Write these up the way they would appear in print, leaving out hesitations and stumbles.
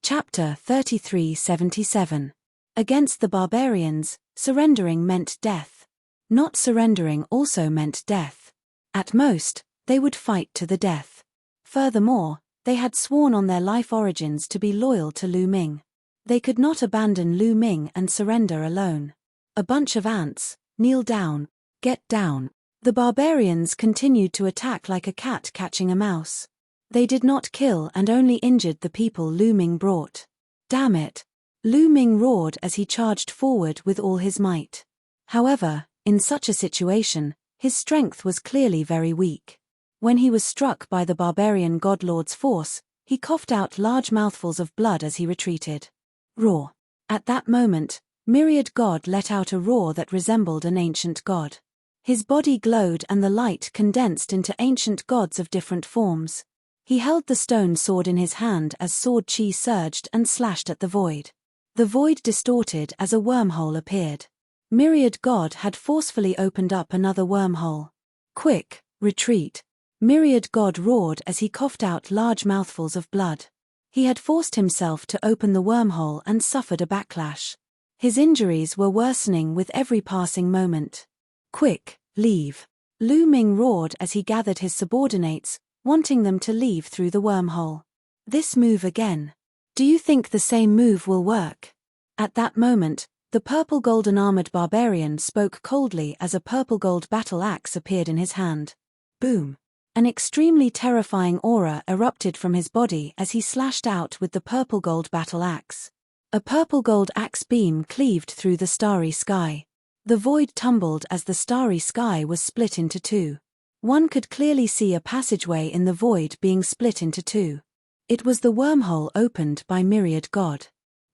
Chapter 3377. Against the barbarians, surrendering meant death. Not surrendering also meant death. At most, they would fight to the death. Furthermore, they had sworn on their life origins to be loyal to Lu Ming. They could not abandon Lu Ming and surrender alone. A bunch of ants, kneel down, get down. The barbarians continued to attack like a cat catching a mouse. They did not kill and only injured the people Lu Ming brought. Damn it! Lu Ming roared as he charged forward with all his might. However, in such a situation, his strength was clearly very weak. When he was struck by the barbarian godlord's force, he coughed out large mouthfuls of blood as he retreated. Roar! At that moment, Myriad God let out a roar that resembled an ancient god. His body glowed and the light condensed into ancient gods of different forms. He held the stone sword in his hand as sword chi surged and slashed at the void. The void distorted as a wormhole appeared. Myriad God had forcefully opened up another wormhole. Quick, retreat! Myriad God roared as he coughed out large mouthfuls of blood. He had forced himself to open the wormhole and suffered a backlash. His injuries were worsening with every passing moment. Quick, leave! Lu Ming roared as he gathered his subordinates, wanting them to leave through the wormhole. This move again. Do you think the same move will work? At that moment, the purple-golden armored barbarian spoke coldly as a purple-gold battle axe appeared in his hand. Boom! An extremely terrifying aura erupted from his body as he slashed out with the purple-gold battle axe. A purple-gold axe beam cleaved through the starry sky. The void tumbled as the starry sky was split into two. One could clearly see a passageway in the void being split into two. It was the wormhole opened by Myriad God.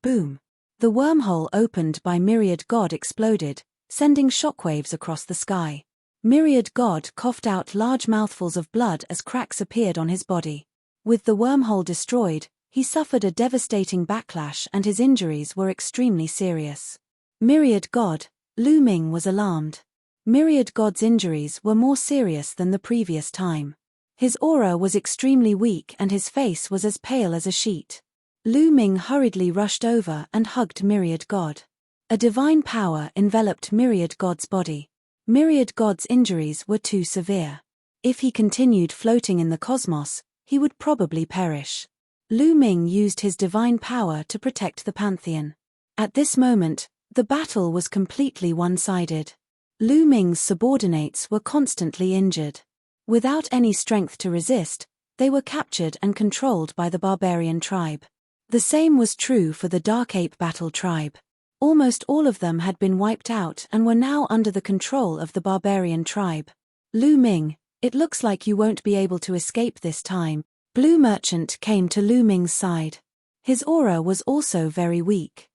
Boom! The wormhole opened by Myriad God exploded, sending shockwaves across the sky. Myriad God coughed out large mouthfuls of blood as cracks appeared on his body. With the wormhole destroyed, he suffered a devastating backlash and his injuries were extremely serious. Myriad God, Lu Ming was alarmed. Myriad God's injuries were more serious than the previous time. His aura was extremely weak and his face was as pale as a sheet. Lu Ming hurriedly rushed over and hugged Myriad God. A divine power enveloped Myriad God's body. Myriad God's injuries were too severe. If he continued floating in the cosmos, he would probably perish. Lu Ming used his divine power to protect the Pantheon. At this moment, the battle was completely one-sided. Lu Ming's subordinates were constantly injured. Without any strength to resist, they were captured and controlled by the barbarian tribe. The same was true for the Dark Ape Battle tribe. Almost all of them had been wiped out and were now under the control of the barbarian tribe. Lu Ming, it looks like you won't be able to escape this time. Blue Merchant came to Lu Ming's side. His aura was also very weak.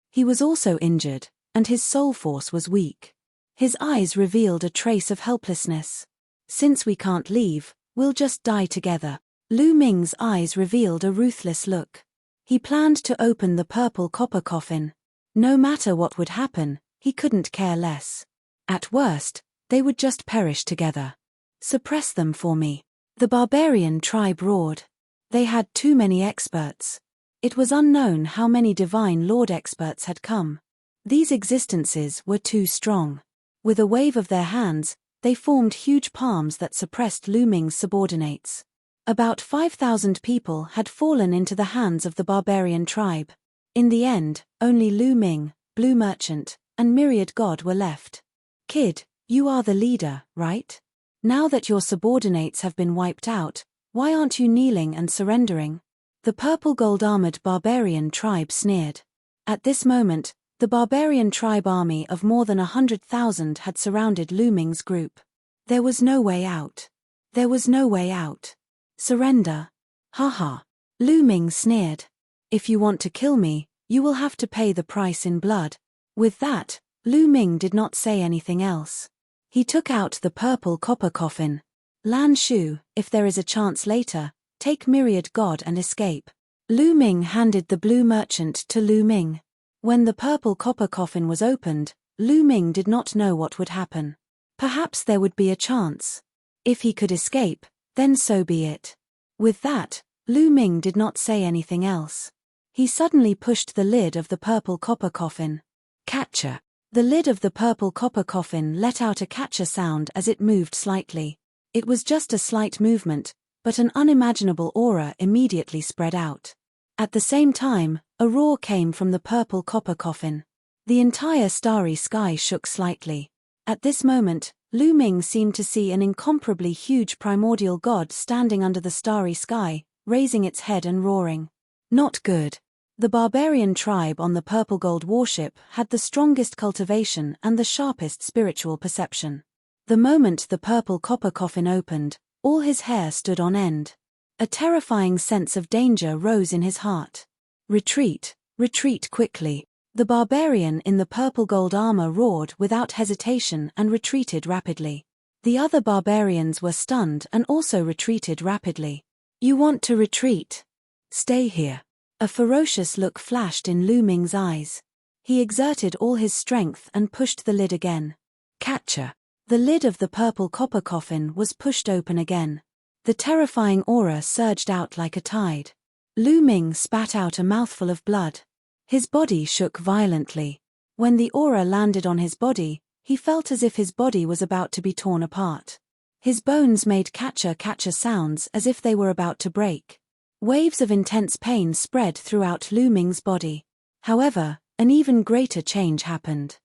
He was also injured, and his soul force was weak. His eyes revealed a trace of helplessness. Since we can't leave, we'll just die together. Lu Ming's eyes revealed a ruthless look. He planned to open the purple copper coffin. No matter what would happen, he couldn't care less. At worst, they would just perish together. Suppress them for me. The barbarian tribe roared. They had too many experts. It was unknown how many Divine Lord experts had come. These existences were too strong. With a wave of their hands, they formed huge palms that suppressed Lu Ming's subordinates. About 5,000 people had fallen into the hands of the barbarian tribe. In the end, only Lu Ming, Blue Merchant, and Myriad God were left. Kid, you are the leader, right? Now that your subordinates have been wiped out, why aren't you kneeling and surrendering? The purple-gold-armored barbarian tribe sneered. At this moment, the barbarian tribe army of more than 100,000 had surrounded Lu Ming's group. There was no way out. There was no way out. Surrender. Haha. Lu Ming sneered. If you want to kill me, you will have to pay the price in blood. With that, Lu Ming did not say anything else. He took out the purple copper coffin. Lan Shu, if there is a chance later, take Myriad God and escape. Lu Ming handed the Blue Merchant to Lu Ming. When the purple copper coffin was opened, Lu Ming did not know what would happen. Perhaps there would be a chance. If he could escape, then so be it. With that, Lu Ming did not say anything else. He suddenly pushed the lid of the purple copper coffin. Catcher. The lid of the purple copper coffin let out a catcher sound as it moved slightly. It was just a slight movement, but an unimaginable aura immediately spread out. At the same time, a roar came from the purple copper coffin. The entire starry sky shook slightly. At this moment, Lu Ming seemed to see an incomparably huge primordial god standing under the starry sky, raising its head and roaring. Not good. The barbarian tribe on the purple gold warship had the strongest cultivation and the sharpest spiritual perception. The moment the purple copper coffin opened, all his hair stood on end. A terrifying sense of danger rose in his heart. Retreat, retreat quickly. The barbarian in the purple gold armor roared without hesitation and retreated rapidly. The other barbarians were stunned and also retreated rapidly. You want to retreat? Stay here. A ferocious look flashed in Lu Ming's eyes. He exerted all his strength and pushed the lid again. Catcher. The lid of the purple copper coffin was pushed open again. The terrifying aura surged out like a tide. Lu Ming spat out a mouthful of blood. His body shook violently. When the aura landed on his body, he felt as if his body was about to be torn apart. His bones made catcher sounds as if they were about to break. Waves of intense pain spread throughout Lu Ming's body. However, an even greater change happened.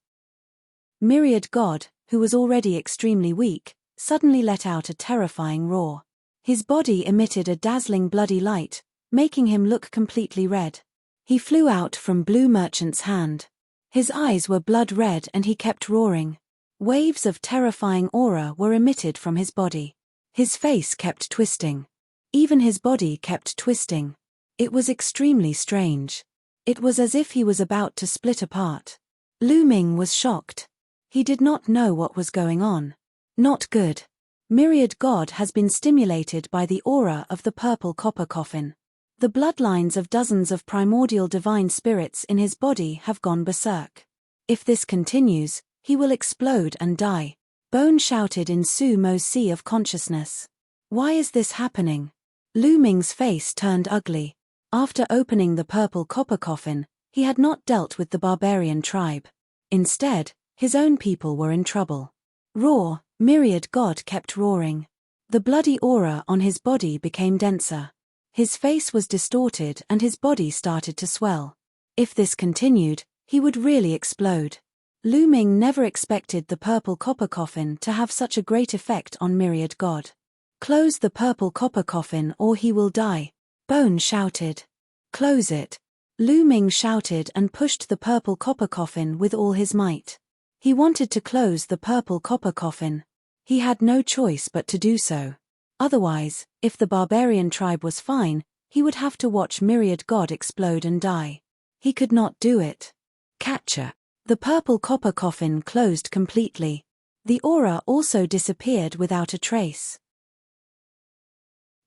Myriad God, who was already extremely weak, suddenly let out a terrifying roar. His body emitted a dazzling bloody light, making him look completely red. He flew out from Blue Merchant's hand. His eyes were blood red and he kept roaring. Waves of terrifying aura were emitted from his body. His face kept twisting. Even his body kept twisting. It was extremely strange. It was as if he was about to split apart. Lu Ming was shocked. He did not know what was going on. Not good. Myriad God has been stimulated by the aura of the purple copper coffin. The bloodlines of dozens of primordial divine spirits in his body have gone berserk. If this continues, he will explode and die. Bone shouted in Su Mo's sea of consciousness. Why is this happening? Lu Ming's face turned ugly. After opening the purple copper coffin, he had not dealt with the barbarian tribe. Instead, his own people were in trouble. Roar, Myriad God kept roaring. The bloody aura on his body became denser. His face was distorted and his body started to swell. If this continued, he would really explode. Lu Ming never expected the purple copper coffin to have such a great effect on Myriad God. Close the purple copper coffin or he will die. Bone shouted. Close it. Lu Ming shouted and pushed the purple copper coffin with all his might. He wanted to close the purple copper coffin. He had no choice but to do so. Otherwise, if the barbarian tribe was fine, he would have to watch Myriad God explode and die. He could not do it. Catcher. The purple copper coffin closed completely. The aura also disappeared without a trace.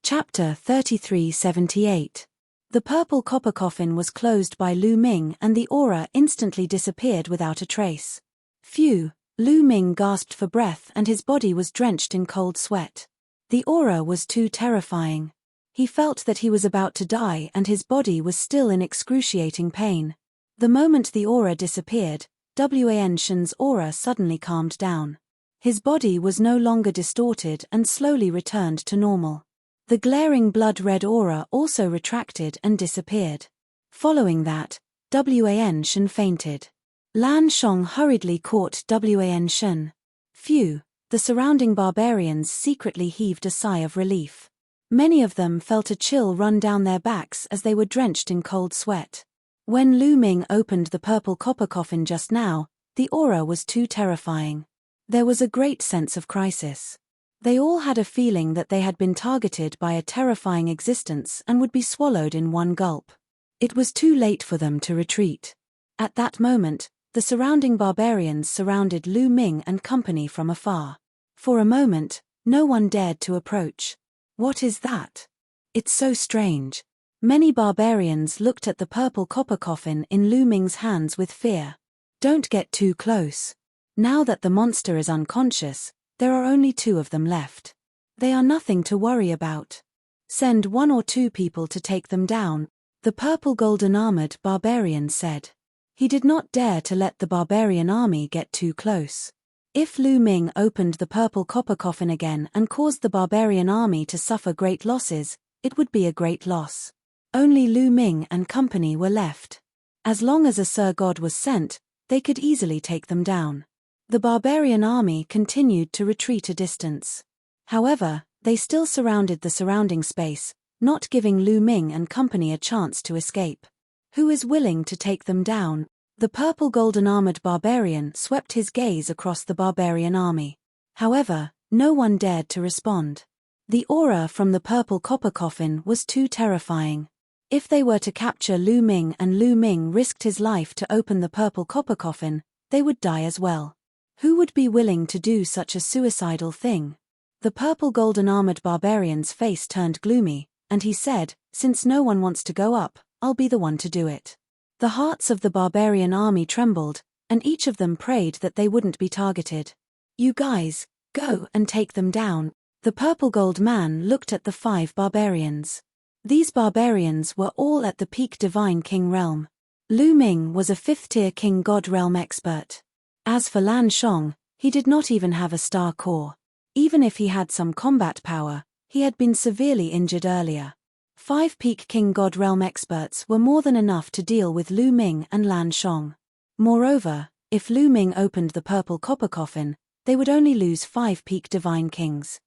Chapter 3378. The purple copper coffin was closed by Lu Ming and the aura instantly disappeared without a trace. Phew, Lu Ming gasped for breath and his body was drenched in cold sweat. The aura was too terrifying. He felt that he was about to die and his body was still in excruciating pain. The moment the aura disappeared, Wan Shen's aura suddenly calmed down. His body was no longer distorted and slowly returned to normal. The glaring blood-red aura also retracted and disappeared. Following that, Wan Shen fainted. Lan Shong hurriedly caught Wan Shen. Phew, the surrounding barbarians secretly heaved a sigh of relief. Many of them felt a chill run down their backs as they were drenched in cold sweat. When Lu Ming opened the purple copper coffin just now, the aura was too terrifying. There was a great sense of crisis. They all had a feeling that they had been targeted by a terrifying existence and would be swallowed in one gulp. It was too late for them to retreat. At that moment, the surrounding barbarians surrounded Lu Ming and company from afar. For a moment, no one dared to approach. What is that? It's so strange. Many barbarians looked at the purple copper coffin in Lu Ming's hands with fear. Don't get too close. Now that the monster is unconscious, there are only 2 of them left. They are nothing to worry about. Send 1 or 2 people to take them down. The purple golden-armored barbarian said. He did not dare to let the barbarian army get too close. If Lu Ming opened the purple copper coffin again and caused the barbarian army to suffer great losses, it would be a great loss. Only Lu Ming and company were left. As long as a Sir God was sent, they could easily take them down. The barbarian army continued to retreat a distance. However, they still surrounded the surrounding space, not giving Lu Ming and company a chance to escape. Who is willing to take them down? The purple golden-armored barbarian swept his gaze across the barbarian army. However, no one dared to respond. The aura from the purple copper coffin was too terrifying. If they were to capture Lu Ming and Lu Ming risked his life to open the purple copper coffin, they would die as well. Who would be willing to do such a suicidal thing? The purple golden-armored barbarian's face turned gloomy, and he said, "Since no one wants to go up, I'll be the one to do it." The hearts of the barbarian army trembled, and each of them prayed that they wouldn't be targeted. "You guys, go and take them down." The purple gold man looked at the 5 barbarians. These barbarians were all at the peak divine king realm. Lu Ming was a 5th-tier king god realm expert. As for Lan Shong, he did not even have a star core. Even if he had some combat power, he had been severely injured earlier. 5 peak king god realm experts were more than enough to deal with Lu Ming and Lan Shong. Moreover, if Lu Ming opened the purple copper coffin, they would only lose 5 peak divine kings.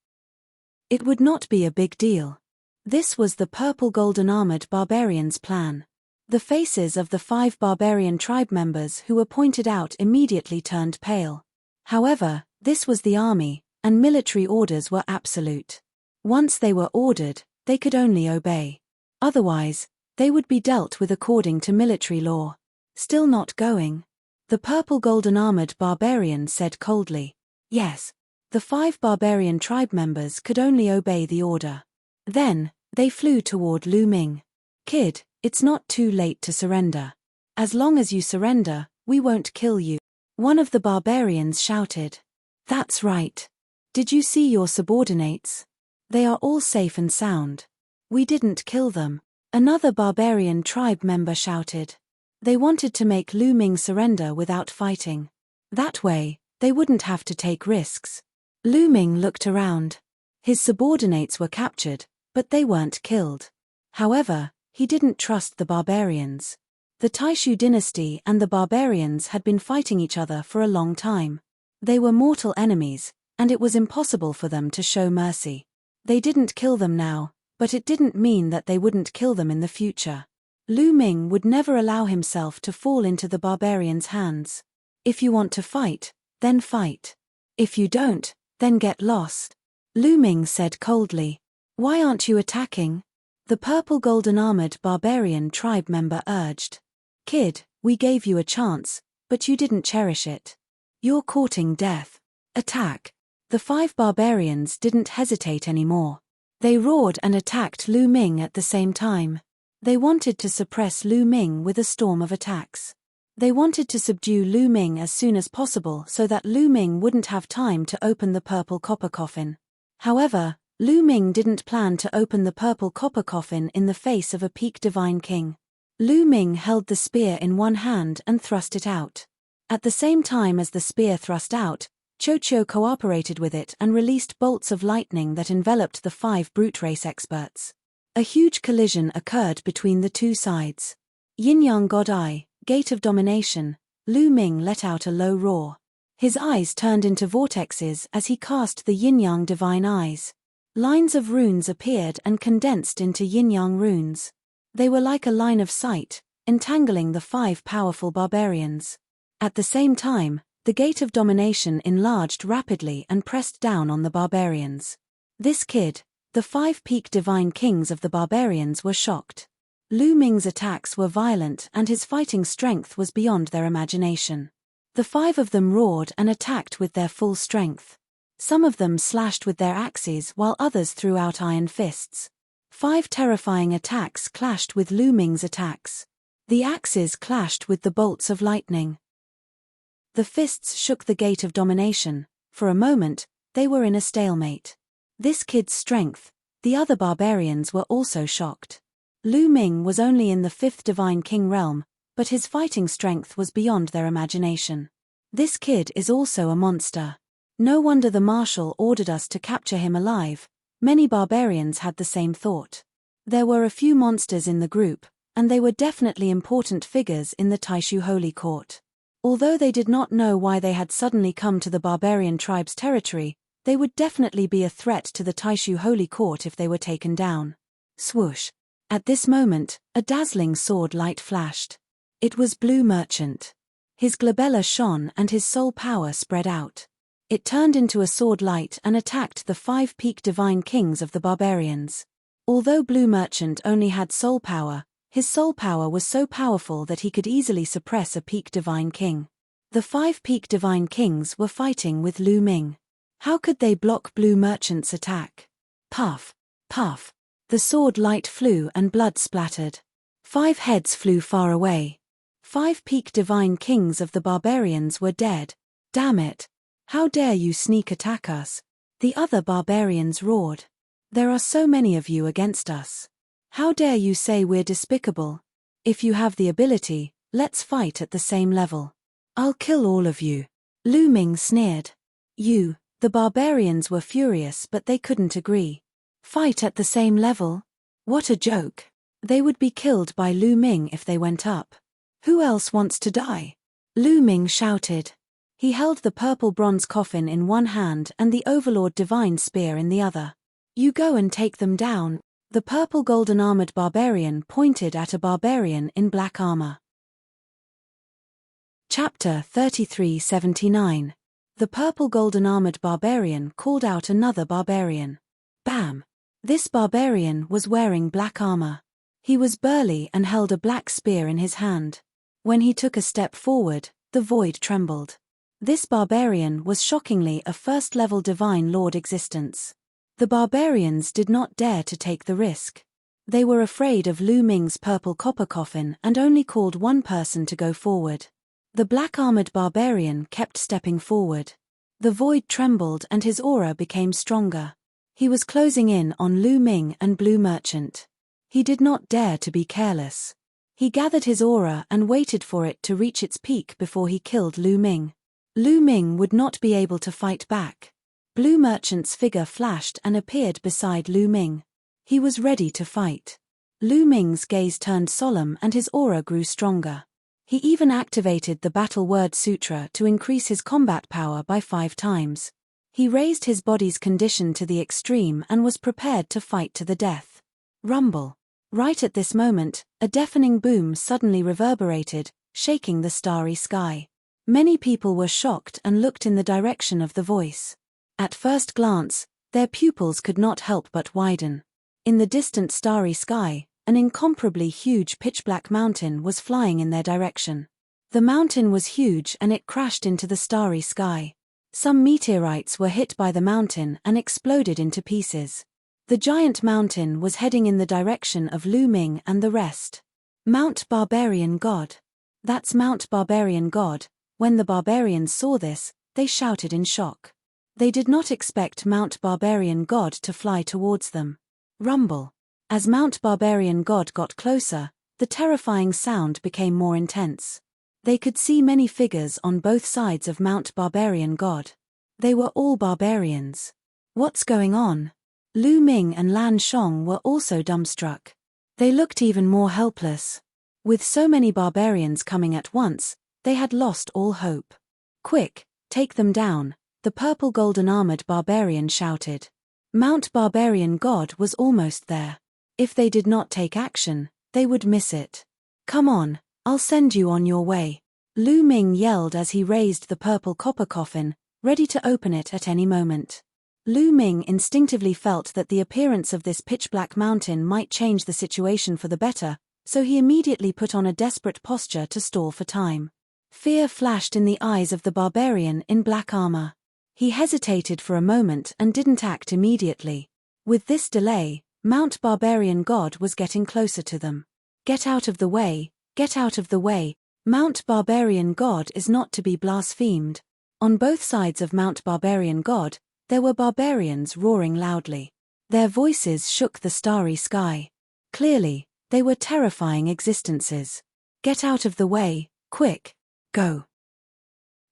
It would not be a big deal. This was the purple golden-armored barbarian's plan. The faces of the 5 barbarian tribe members who were pointed out immediately turned pale. However, this was the army, and military orders were absolute. Once they were ordered, they could only obey. Otherwise, they would be dealt with according to military law. Still not going? The purple golden-armored barbarian said coldly. Yes. The 5 barbarian tribe members could only obey the order. Then, they flew toward Lu Ming. "Kid, it's not too late to surrender. As long as you surrender, we won't kill you," one of the barbarians shouted. "That's right. Did you see your subordinates? They are all safe and sound. We didn't kill them," another barbarian tribe member shouted. They wanted to make Lu Ming surrender without fighting. That way, they wouldn't have to take risks. Lu Ming looked around. His subordinates were captured, but they weren't killed. However, he didn't trust the barbarians. The Taishu dynasty and the barbarians had been fighting each other for a long time. They were mortal enemies, and it was impossible for them to show mercy. They didn't kill them now, but it didn't mean that they wouldn't kill them in the future. Lu Ming would never allow himself to fall into the barbarians' hands. If you want to fight, then fight. If you don't, then get lost. Lu Ming said coldly. "Why aren't you attacking?" The purple golden-armored barbarian tribe member urged. "Kid, we gave you a chance, but you didn't cherish it. You're courting death. Attack." The 5 barbarians didn't hesitate anymore. They roared and attacked Lu Ming at the same time. They wanted to suppress Lu Ming with a storm of attacks. They wanted to subdue Lu Ming as soon as possible so that Lu Ming wouldn't have time to open the purple copper coffin. However, Lu Ming didn't plan to open the purple copper coffin in the face of a peak divine king. Lu Ming held the spear in one hand and thrust it out. At the same time as the spear thrust out, Cho cooperated with it and released bolts of lightning that enveloped the 5 brute race experts. A huge collision occurred between the 2 sides. Yin-Yang God Eye, Gate of Domination. Lu Ming let out a low roar. His eyes turned into vortexes as he cast the Yin-Yang Divine Eyes. Lines of runes appeared and condensed into Yin-Yang runes. They were like a line of sight, entangling the 5 powerful barbarians. At the same time, the Gate of Domination enlarged rapidly and pressed down on the barbarians. This kid, the 5 peak divine kings of the barbarians, were shocked. Lu Ming's attacks were violent and his fighting strength was beyond their imagination. The 5 of them roared and attacked with their full strength. Some of them slashed with their axes while others threw out iron fists. 5 terrifying attacks clashed with Lu Ming's attacks. The axes clashed with the bolts of lightning. The fists shook the Gate of Domination. For a moment, they were in a stalemate. This kid's strength, the other barbarians were also shocked. Lu Ming was only in the 5th Divine King realm, but his fighting strength was beyond their imagination. This kid is also a monster. No wonder the marshal ordered us to capture him alive. Many barbarians had the same thought. There were a few monsters in the group, and they were definitely important figures in the Taishu Holy Court. Although they did not know why they had suddenly come to the barbarian tribe's territory, they would definitely be a threat to the Taishu Holy Court if they were taken down. Swoosh! At this moment, a dazzling sword light flashed. It was Blue Merchant. His glabella shone and his soul power spread out. It turned into a sword light and attacked the 5 peak divine kings of the barbarians. Although Blue Merchant only had soul power, his soul power was so powerful that he could easily suppress a peak divine king. The 5 peak divine kings were fighting with Lu Ming. How could they block Blue Merchant's attack? Puff! Puff! The sword light flew and blood splattered. 5 heads flew far away. 5 peak divine kings of the barbarians were dead. Damn it! How dare you sneak attack us? The other barbarians roared. There are so many of you against us. How dare you say we're despicable? If you have the ability, let's fight at the same level. I'll kill all of you. Lu Ming sneered. The barbarians were furious but they couldn't agree. Fight at the same level? What a joke. They would be killed by Lu Ming if they went up. Who else wants to die? Lu Ming shouted. He held the purple bronze coffin in one hand and the Overlord Divine Spear in the other. You go and take them down. The purple golden armored barbarian pointed at a barbarian in black armor. Chapter 3379. The purple golden armored barbarian called out another barbarian. Bam! This barbarian was wearing black armor. He was burly and held a black spear in his hand. When he took a step forward, the void trembled. This barbarian was shockingly a first-level divine lord existence. The barbarians did not dare to take the risk. They were afraid of Lu Ming's purple copper coffin and only called one person to go forward. The black-armored barbarian kept stepping forward. The void trembled and his aura became stronger. He was closing in on Lu Ming and Blue Merchant. He did not dare to be careless. He gathered his aura and waited for it to reach its peak before he killed Lu Ming. Lu Ming would not be able to fight back. Blue Merchant's figure flashed and appeared beside Lu Ming. He was ready to fight. Lu Ming's gaze turned solemn and his aura grew stronger. He even activated the Battle Word Sutra to increase his combat power by 5 times. He raised his body's condition to the extreme and was prepared to fight to the death. Rumble. Right at this moment, a deafening boom suddenly reverberated, shaking the starry sky. Many people were shocked and looked in the direction of the voice. At first glance, their pupils could not help but widen. In the distant starry sky, an incomparably huge pitch-black mountain was flying in their direction. The mountain was huge and it crashed into the starry sky. Some meteorites were hit by the mountain and exploded into pieces. The giant mountain was heading in the direction of Lu Ming and the rest. Mount Barbarian God. That's Mount Barbarian God. When the barbarians saw this, they shouted in shock. They did not expect Mount Barbarian God to fly towards them. Rumble. As Mount Barbarian God got closer, the terrifying sound became more intense. They could see many figures on both sides of Mount Barbarian God. They were all barbarians. What's going on? Lu Ming and Lan Shong were also dumbstruck. They looked even more helpless. With so many barbarians coming at once, they had lost all hope. Quick, take them down, the purple golden armored barbarian shouted. Mount Barbarian God was almost there. If they did not take action, they would miss it. Come on, I'll send you on your way. Lu Ming yelled as he raised the purple copper coffin, ready to open it at any moment. Lu Ming instinctively felt that the appearance of this pitch-black mountain might change the situation for the better, so he immediately put on a desperate posture to stall for time. Fear flashed in the eyes of the barbarian in black armor. He hesitated for a moment and didn't act immediately. With this delay, Mount Barbarian God was getting closer to them. Get out of the way, get out of the way. Mount Barbarian God is not to be blasphemed. On both sides of Mount Barbarian God, there were barbarians roaring loudly. Their voices shook the starry sky. Clearly, They were terrifying existences. Get out of the way, quick, go.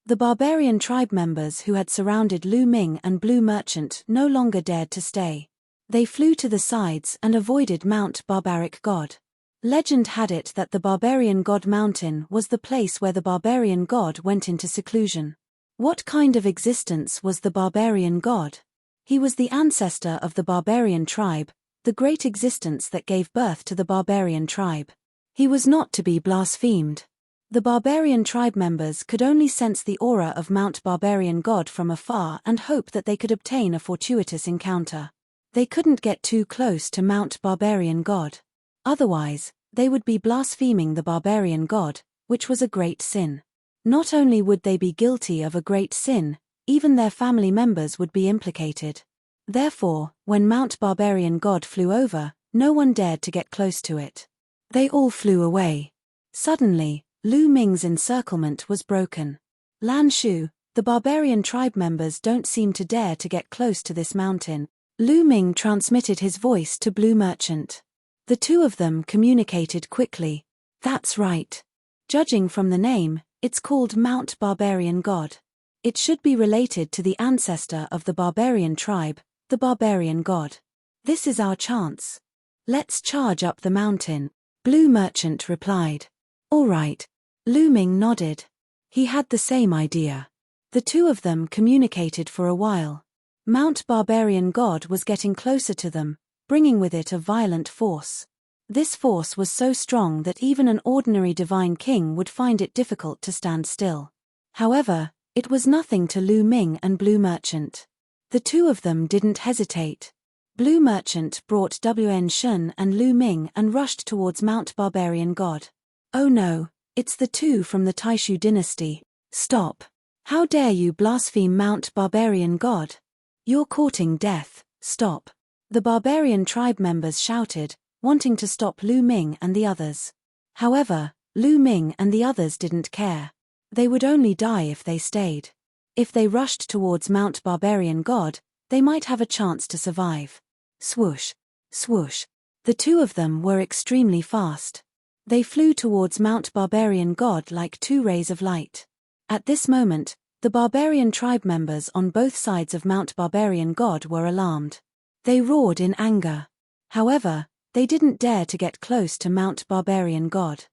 The barbarian tribe members who had surrounded Lu Ming and Blue Merchant no longer dared to stay. They flew to the sides and avoided Mount Barbaric God. Legend had it that the Barbarian God Mountain was the place where the barbarian god went into seclusion. What kind of existence was the barbarian god? He was the ancestor of the barbarian tribe, the great existence that gave birth to the barbarian tribe. He was not to be blasphemed. The barbarian tribe members could only sense the aura of Mount Barbarian God from afar and hope that they could obtain a fortuitous encounter. They couldn't get too close to Mount Barbarian God. Otherwise, they would be blaspheming the barbarian god, which was a great sin. Not only would they be guilty of a great sin, even their family members would be implicated. Therefore, when Mount Barbarian God flew over, no one dared to get close to it. They all flew away. Suddenly, Lu Ming's encirclement was broken. Lan Shu, the barbarian tribe members don't seem to dare to get close to this mountain. Lu Ming transmitted his voice to Blue Merchant. The two of them communicated quickly. That's right. Judging from the name, it's called Mount Barbarian God. It should be related to the ancestor of the barbarian tribe, the barbarian god. This is our chance. Let's charge up the mountain, Blue Merchant replied. All right. Lu Ming nodded. He had the same idea. The two of them communicated for a while. Mount Barbarian God was getting closer to them, bringing with it a violent force. This force was so strong that even an ordinary divine king would find it difficult to stand still. However, it was nothing to Lu Ming and Blue Merchant. The two of them didn't hesitate. Blue Merchant brought Wen Shun and Lu Ming and rushed towards Mount Barbarian God. Oh no, it's the two from the Taishu dynasty. Stop. How dare you blaspheme Mount Barbarian God? You're courting death, stop. The barbarian tribe members shouted, wanting to stop Lu Ming and the others. However, Lu Ming and the others didn't care. They would only die if they stayed. If they rushed towards Mount Barbarian God, they might have a chance to survive. Swoosh, swoosh. The two of them were extremely fast. They flew towards Mount Barbarian God like two rays of light. At this moment, the barbarian tribe members on both sides of Mount Barbarian God were alarmed. They roared in anger. However, they didn't dare to get close to Mount Barbarian God.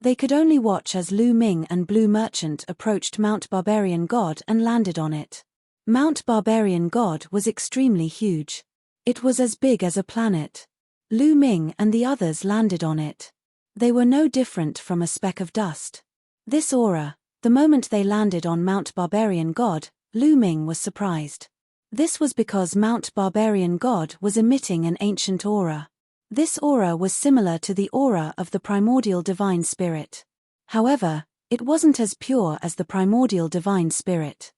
They could only watch as Lu Ming and Blue Merchant approached Mount Barbarian God and landed on it. Mount Barbarian God was extremely huge. It was as big as a planet. Lu Ming and the others landed on it. They were no different from a speck of dust. This aura, the moment they landed on Mount Barbarian God, Lu Ming was surprised. This was because Mount Barbarian God was emitting an ancient aura. This aura was similar to the aura of the primordial divine spirit. However, it wasn't as pure as the primordial divine spirit.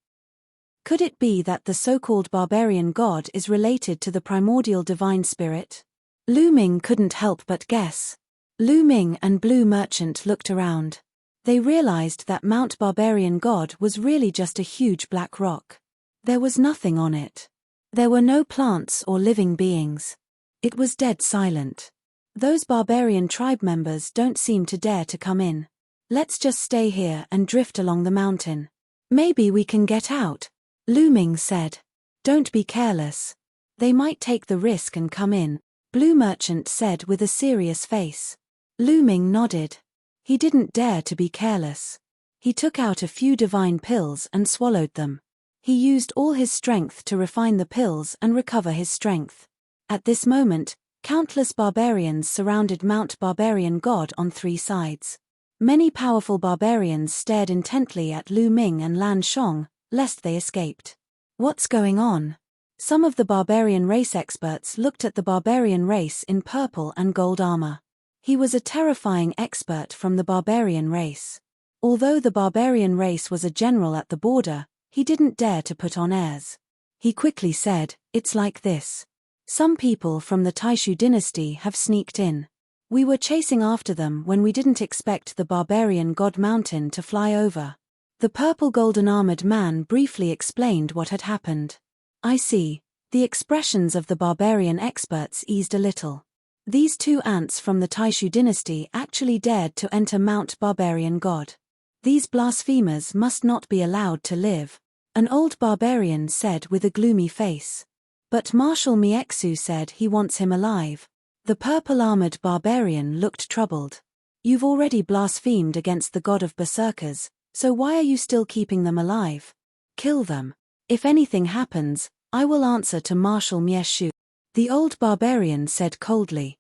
Could it be that the so-called barbarian god is related to the primordial divine spirit? Lu Ming couldn't help but guess. Lu Ming and Blue Merchant looked around. They realized that Mount Barbarian God was really just a huge black rock. There was nothing on it. There were no plants or living beings. It was dead silent. Those barbarian tribe members don't seem to dare to come in. Let's just stay here and drift along the mountain. Maybe we can get out, Lu Ming said. Don't be careless. They might take the risk and come in, Blue Merchant said with a serious face. Lu Ming nodded. He didn't dare to be careless. He took out a few divine pills and swallowed them. He used all his strength to refine the pills and recover his strength. At this moment, countless barbarians surrounded Mount Barbarian God on three sides. Many powerful barbarians stared intently at Lu Ming and Lan Shong, lest they escaped. What's going on? Some of the barbarian race experts looked at the barbarian race in purple and gold armor. He was a terrifying expert from the barbarian race. Although the barbarian race was a general at the border, he didn't dare to put on airs. He quickly said, "It's like this. Some people from the Taishu dynasty have sneaked in. We were chasing after them when we didn't expect the barbarian god mountain to fly over." The purple golden armored man briefly explained what had happened. I see. The expressions of the barbarian experts eased a little. These two ants from the Taishu dynasty actually dared to enter Mount Barbarian God. These blasphemers must not be allowed to live, an old barbarian said with a gloomy face. But Marshal Miexu said he wants him alive. The purple-armored barbarian looked troubled. You've already blasphemed against the god of berserkers, so why are you still keeping them alive? Kill them. If anything happens, I will answer to Marshal Miexu, the old barbarian said coldly.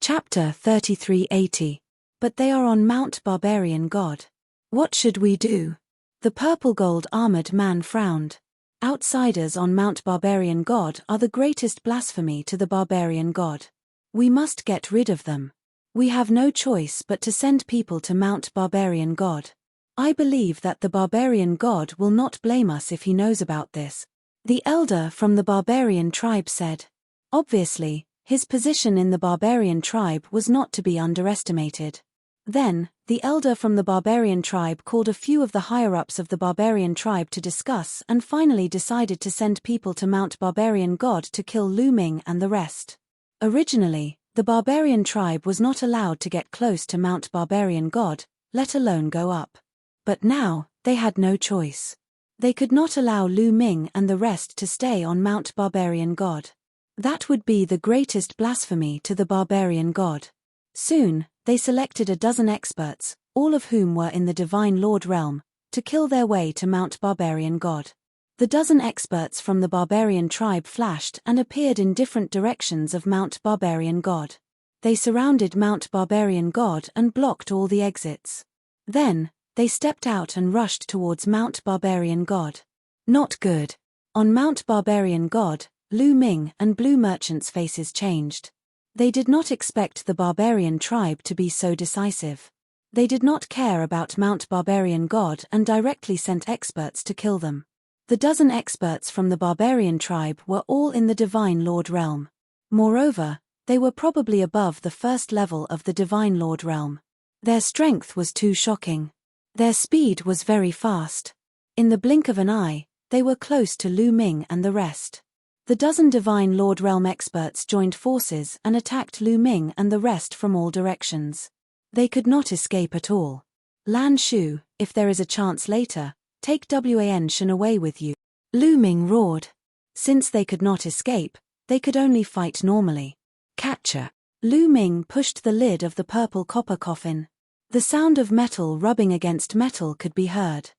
Chapter 3380. But they are on Mount Barbarian God. What should we do? The purple-gold armored man frowned. Outsiders on Mount Barbarian God are the greatest blasphemy to the barbarian god. We must get rid of them. We have no choice but to send people to Mount Barbarian God. I believe that the barbarian god will not blame us if he knows about this, the elder from the barbarian tribe said. Obviously, his position in the barbarian tribe was not to be underestimated. Then, the elder from the barbarian tribe called a few of the higher-ups of the barbarian tribe to discuss and finally decided to send people to Mount Barbarian God to kill Lu Ming and the rest. Originally, the barbarian tribe was not allowed to get close to Mount Barbarian God, let alone go up. But now, they had no choice. They could not allow Lu Ming and the rest to stay on Mount Barbarian God. That would be the greatest blasphemy to the barbarian god. Soon, they selected a dozen experts, all of whom were in the Divine Lord realm, to kill their way to Mount Barbarian God. The dozen experts from the barbarian tribe flashed and appeared in different directions of Mount Barbarian God. They surrounded Mount Barbarian God and blocked all the exits. Then, they stepped out and rushed towards Mount Barbarian God. Not good. On Mount Barbarian God, Lu Ming and Blue Merchant's faces changed. They did not expect the barbarian tribe to be so decisive. They did not care about Mount Barbarian God and directly sent experts to kill them. The dozen experts from the barbarian tribe were all in the Divine Lord realm. Moreover, they were probably above the first level of the Divine Lord realm. Their strength was too shocking. Their speed was very fast. In the blink of an eye, they were close to Lu Ming and the rest. The dozen Divine Lord realm experts joined forces and attacked Lu Ming and the rest from all directions. They could not escape at all. Lan Shu, if there is a chance later, take Wan Shen away with you. Lu Ming roared. Since they could not escape, they could only fight normally. Catcher. Lu Ming pushed the lid of the purple copper coffin. The sound of metal rubbing against metal could be heard.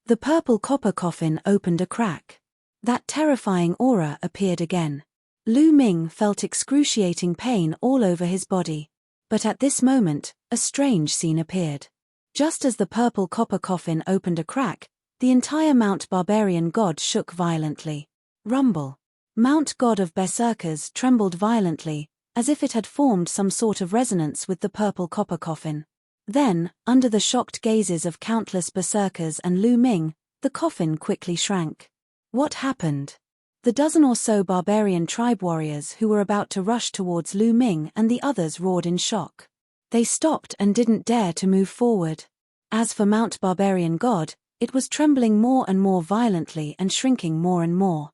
The purple copper coffin opened a crack. That terrifying aura appeared again. Lu Ming felt excruciating pain all over his body. But at this moment, a strange scene appeared. Just as the purple copper coffin opened a crack, the entire Mount Barbarian God shook violently. Rumble. Mount God of Berserkers trembled violently, as if it had formed some sort of resonance with the purple copper coffin. Then, under the shocked gazes of countless berserkers and Lu Ming, the coffin quickly shrank. What happened? The dozen or so barbarian tribe warriors who were about to rush towards Lu Ming and the others roared in shock. They stopped and didn't dare to move forward. As for Mount Barbarian God, it was trembling more and more violently and shrinking more and more.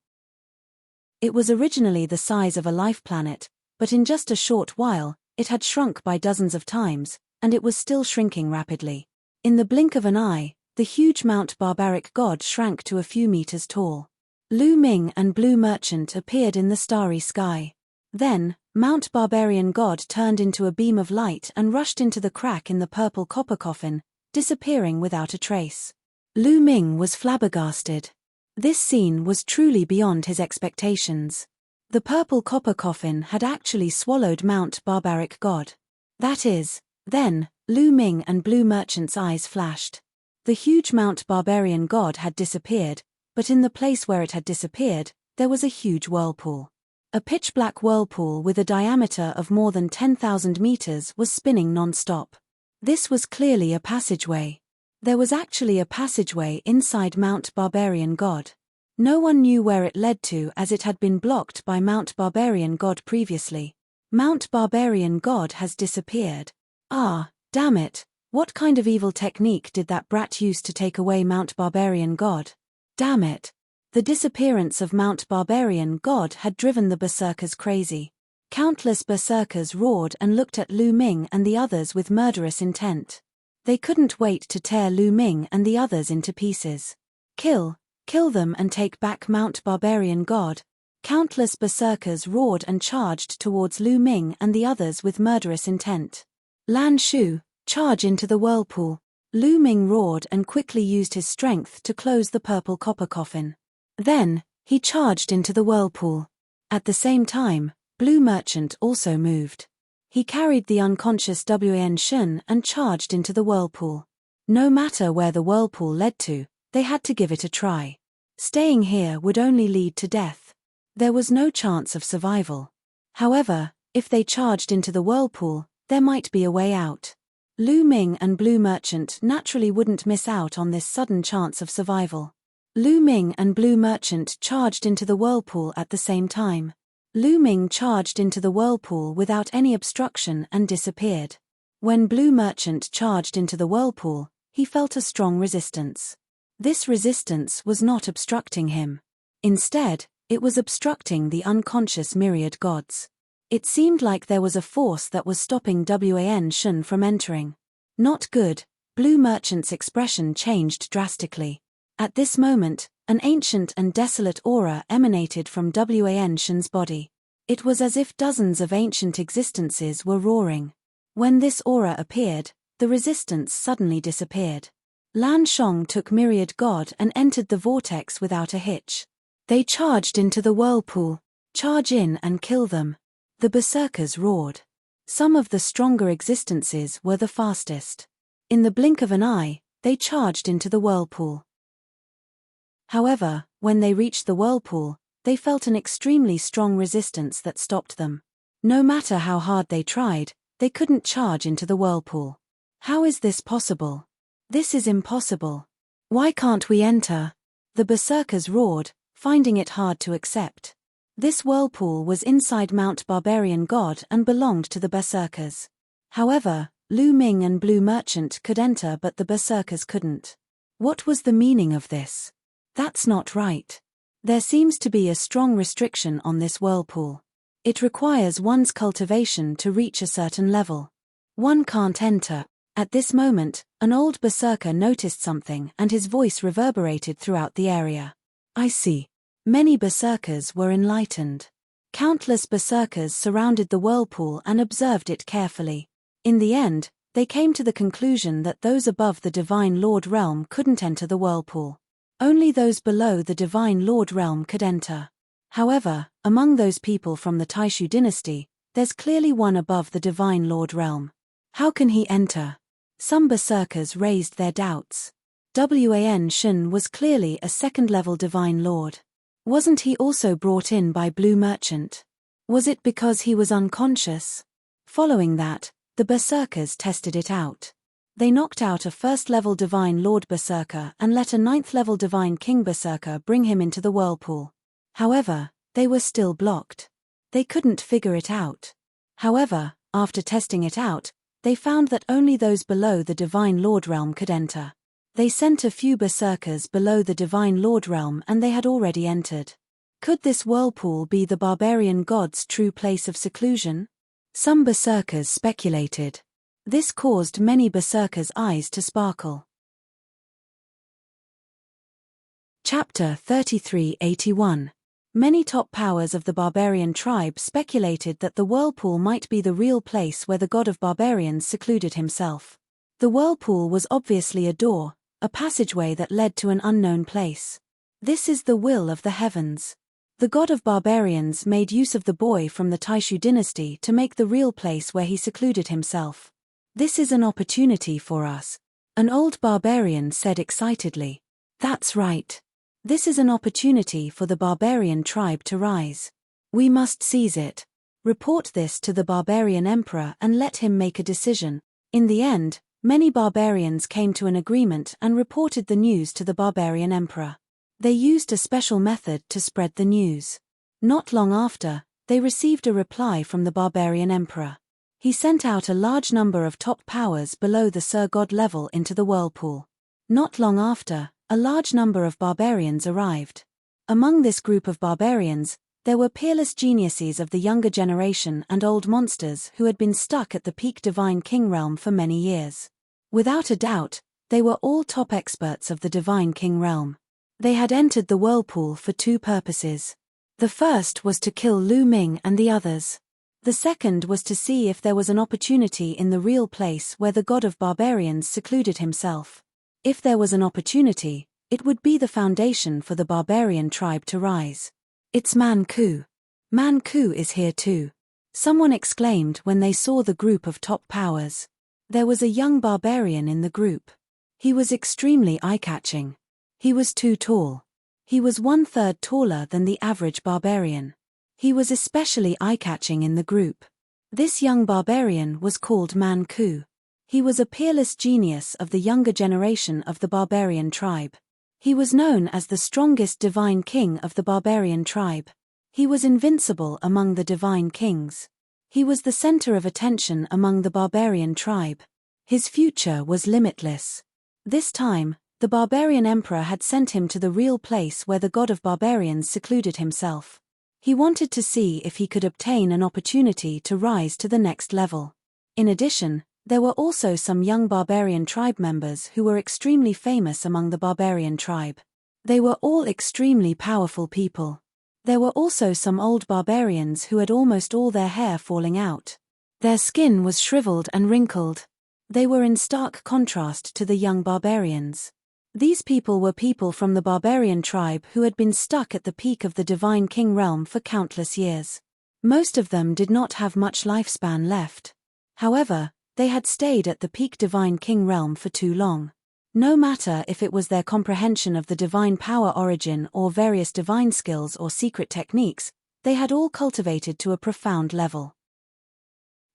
It was originally the size of a life planet, but in just a short while, it had shrunk by dozens of times, and it was still shrinking rapidly. In the blink of an eye, the huge Mount Barbaric God shrank to a few meters tall. Lu Ming and Blue Merchant appeared in the starry sky. Then, Mount Barbarian God turned into a beam of light and rushed into the crack in the purple copper coffin, disappearing without a trace. Lu Ming was flabbergasted. This scene was truly beyond his expectations. The purple copper coffin had actually swallowed Mount Barbaric God. That is, then, Lu Ming and Blue Merchant's eyes flashed. The huge Mount Barbarian God had disappeared, but in the place where it had disappeared, there was a huge whirlpool. A pitch-black whirlpool with a diameter of more than 10,000 meters was spinning non-stop. This was clearly a passageway. There was actually a passageway inside Mount Barbarian God. No one knew where it led to as it had been blocked by Mount Barbarian God previously. Mount Barbarian God has disappeared. Ah, damn it, what kind of evil technique did that brat use to take away Mount Barbarian God? Damn it. The disappearance of Mount Barbarian God had driven the berserkers crazy. Countless berserkers roared and looked at Lu Ming and the others with murderous intent. They couldn't wait to tear Lu Ming and the others into pieces. Kill them and take back Mount Barbarian God. Countless berserkers roared and charged towards Lu Ming and the others with murderous intent. Lan Shu, charge into the whirlpool. Lu Ming roared and quickly used his strength to close the purple copper coffin. Then, he charged into the whirlpool. At the same time, Blue Merchant also moved. He carried the unconscious Wan Shun and charged into the whirlpool. No matter where the whirlpool led to, they had to give it a try. Staying here would only lead to death. There was no chance of survival. However, if they charged into the whirlpool, there might be a way out. Lu Ming and Blue Merchant naturally wouldn't miss out on this sudden chance of survival. Lu Ming and Blue Merchant charged into the whirlpool at the same time. Lu Ming charged into the whirlpool without any obstruction and disappeared. When Blue Merchant charged into the whirlpool, he felt a strong resistance. This resistance was not obstructing him. Instead, it was obstructing the unconscious myriad gods. It seemed like there was a force that was stopping Wan Shun from entering. Not good. Blue Merchant's expression changed drastically. At this moment, an ancient and desolate aura emanated from Wan Shun's body. It was as if dozens of ancient existences were roaring. When this aura appeared, the resistance suddenly disappeared. Lan Shong took Myriad God and entered the vortex without a hitch. They charged into the whirlpool. Charge in and kill them. The berserkers roared. Some of the stronger existences were the fastest. In the blink of an eye, they charged into the whirlpool. However, when they reached the whirlpool, they felt an extremely strong resistance that stopped them. No matter how hard they tried, they couldn't charge into the whirlpool. How is this possible? This is impossible. Why can't we enter? The berserkers roared, finding it hard to accept. This whirlpool was inside Mount Barbarian God and belonged to the berserkers. However, Lu Ming and Blue Merchant could enter but the berserkers couldn't. What was the meaning of this? That's not right. There seems to be a strong restriction on this whirlpool. It requires one's cultivation to reach a certain level. One can't enter. At this moment, an old berserker noticed something and his voice reverberated throughout the area. I see. Many berserkers were enlightened. Countless berserkers surrounded the whirlpool and observed it carefully. In the end, they came to the conclusion that those above the Divine Lord realm couldn't enter the whirlpool. Only those below the Divine Lord realm could enter. However, among those people from the Taishu dynasty, there's clearly one above the Divine Lord realm. How can he enter? Some berserkers raised their doubts. Wan Shun was clearly a second-level Divine Lord. Wasn't he also brought in by Blue Merchant? Was it because he was unconscious? Following that, the berserkers tested it out. They knocked out a first-level Divine Lord Berserker and let a ninth-level Divine King Berserker bring him into the whirlpool. However, they were still blocked. They couldn't figure it out. However, after testing it out, they found that only those below the Divine Lord realm could enter. They sent a few berserkers below the Divine Lord realm and they had already entered. Could this whirlpool be the barbarian god's true place of seclusion? Some berserkers speculated. This caused many berserkers' eyes to sparkle. Chapter 3381. Many top powers of the barbarian tribe speculated that the whirlpool might be the real place where the god of barbarians secluded himself. The whirlpool was obviously a door, a passageway that led to an unknown place. This is the will of the heavens. The god of barbarians made use of the boy from the Taishu dynasty to make the real place where he secluded himself. This is an opportunity for us. An old barbarian said excitedly. That's right. This is an opportunity for the barbarian tribe to rise. We must seize it. Report this to the barbarian emperor and let him make a decision. In the end, many barbarians came to an agreement and reported the news to the barbarian emperor. They used a special method to spread the news. Not long after, they received a reply from the barbarian emperor. He sent out a large number of top powers below the Sir God level into the whirlpool. Not long after, a large number of barbarians arrived. Among this group of barbarians, There were peerless geniuses of the younger generation and old monsters who had been stuck at the peak Divine King realm for many years. Without a doubt, they were all top experts of the Divine King realm. They had entered the whirlpool for two purposes. The first was to kill Lu Ming and the others. The second was to see if there was an opportunity in the real place where the god of barbarians secluded himself. If there was an opportunity, it would be the foundation for the barbarian tribe to rise. It's Man Ku. Man Ku is here too. Someone exclaimed when they saw the group of top powers. There was a young barbarian in the group. He was extremely eye-catching. He was too tall. He was 1/3 taller than the average barbarian. He was especially eye-catching in the group. This young barbarian was called Man Ku. He was a peerless genius of the younger generation of the barbarian tribe. He was known as the strongest divine king of the barbarian tribe. He was invincible among the divine kings. He was the center of attention among the barbarian tribe. His future was limitless. This time, the barbarian emperor had sent him to the real place where the god of barbarians secluded himself. He wanted to see if he could obtain an opportunity to rise to the next level. In addition, there were also some young barbarian tribe members who were extremely famous among the barbarian tribe. They were all extremely powerful people. There were also some old barbarians who had almost all their hair falling out. Their skin was shriveled and wrinkled. They were in stark contrast to the young barbarians. These people were people from the barbarian tribe who had been stuck at the peak of the Divine King realm for countless years. Most of them did not have much lifespan left. However, they had stayed at the peak Divine King realm for too long. No matter if it was their comprehension of the divine power origin or various divine skills or secret techniques, they had all cultivated to a profound level.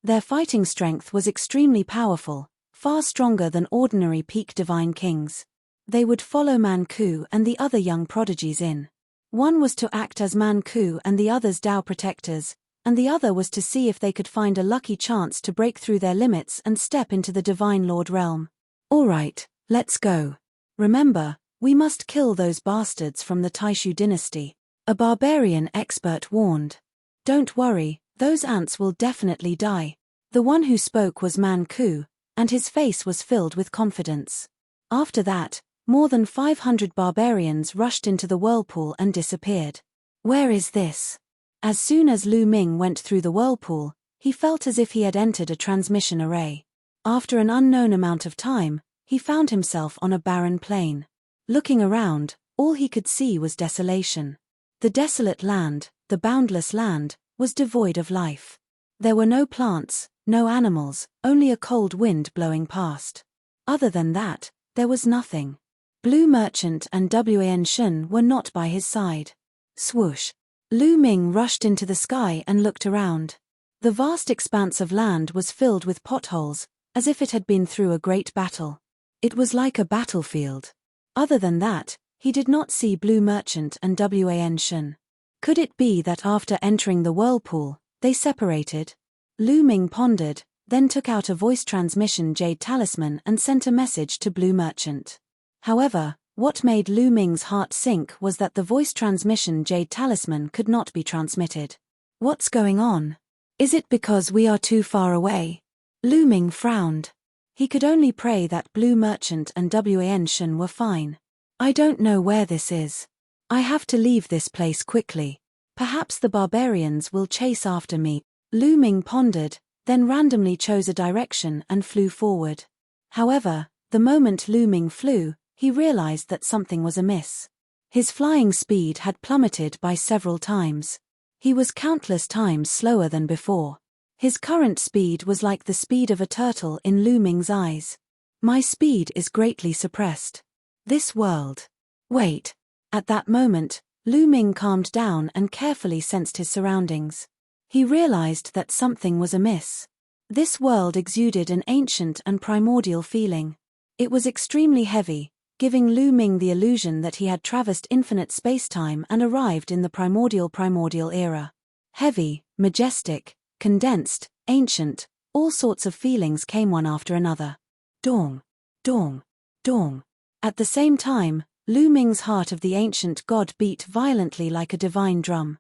Their fighting strength was extremely powerful, far stronger than ordinary peak divine kings. They would follow Man Ku and the other young prodigies in. One was to act as Man Ku and the others Dao protectors, and the other was to see if they could find a lucky chance to break through their limits and step into the Divine Lord realm. All right, let's go. Remember, we must kill those bastards from the Taishu dynasty, a barbarian expert warned. Don't worry, those ants will definitely die. The one who spoke was Man Ku, and his face was filled with confidence. After that, more than 500 barbarians rushed into the whirlpool and disappeared. Where is this? As soon as Lu Ming went through the whirlpool, he felt as if he had entered a transmission array. After an unknown amount of time, he found himself on a barren plain. Looking around, all he could see was desolation. The desolate land, the boundless land, was devoid of life. There were no plants, no animals, only a cold wind blowing past. Other than that, there was nothing. Blue Merchant and Wan Shun were not by his side. Swoosh! Lu Ming rushed into the sky and looked around. The vast expanse of land was filled with potholes, as if it had been through a great battle. It was like a battlefield. Other than that, he did not see Blue Merchant and Wan Shun. Could it be that after entering the whirlpool, they separated? Lu Ming pondered, then took out a voice transmission jade talisman and sent a message to Blue Merchant. However, what made Lu Ming's heart sink was that the voice transmission jade talisman could not be transmitted. What's going on? Is it because we are too far away? Lu Ming frowned. He could only pray that Blue Merchant and Wan Shun were fine. I don't know where this is. I have to leave this place quickly. Perhaps the barbarians will chase after me. Lu Ming pondered, then randomly chose a direction and flew forward. However, the moment Lu Ming flew, he realized that something was amiss. His flying speed had plummeted by several times. He was countless times slower than before. His current speed was like the speed of a turtle in Lu Ming's eyes. My speed is greatly suppressed. This world. Wait. At that moment, Lu Ming calmed down and carefully sensed his surroundings. He realized that something was amiss. This world exuded an ancient and primordial feeling. It was extremely heavy, giving Lu Ming the illusion that he had traversed infinite space-time and arrived in the primordial era. Heavy, majestic, condensed, ancient, all sorts of feelings came one after another. Dong, dong, dong. At the same time, Lu Ming's heart of the ancient god beat violently like a divine drum.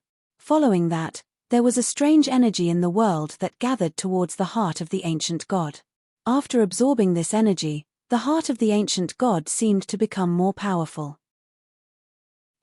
Following that, there was a strange energy in the world that gathered towards the heart of the ancient god. After absorbing this energy, the heart of the ancient god seemed to become more powerful.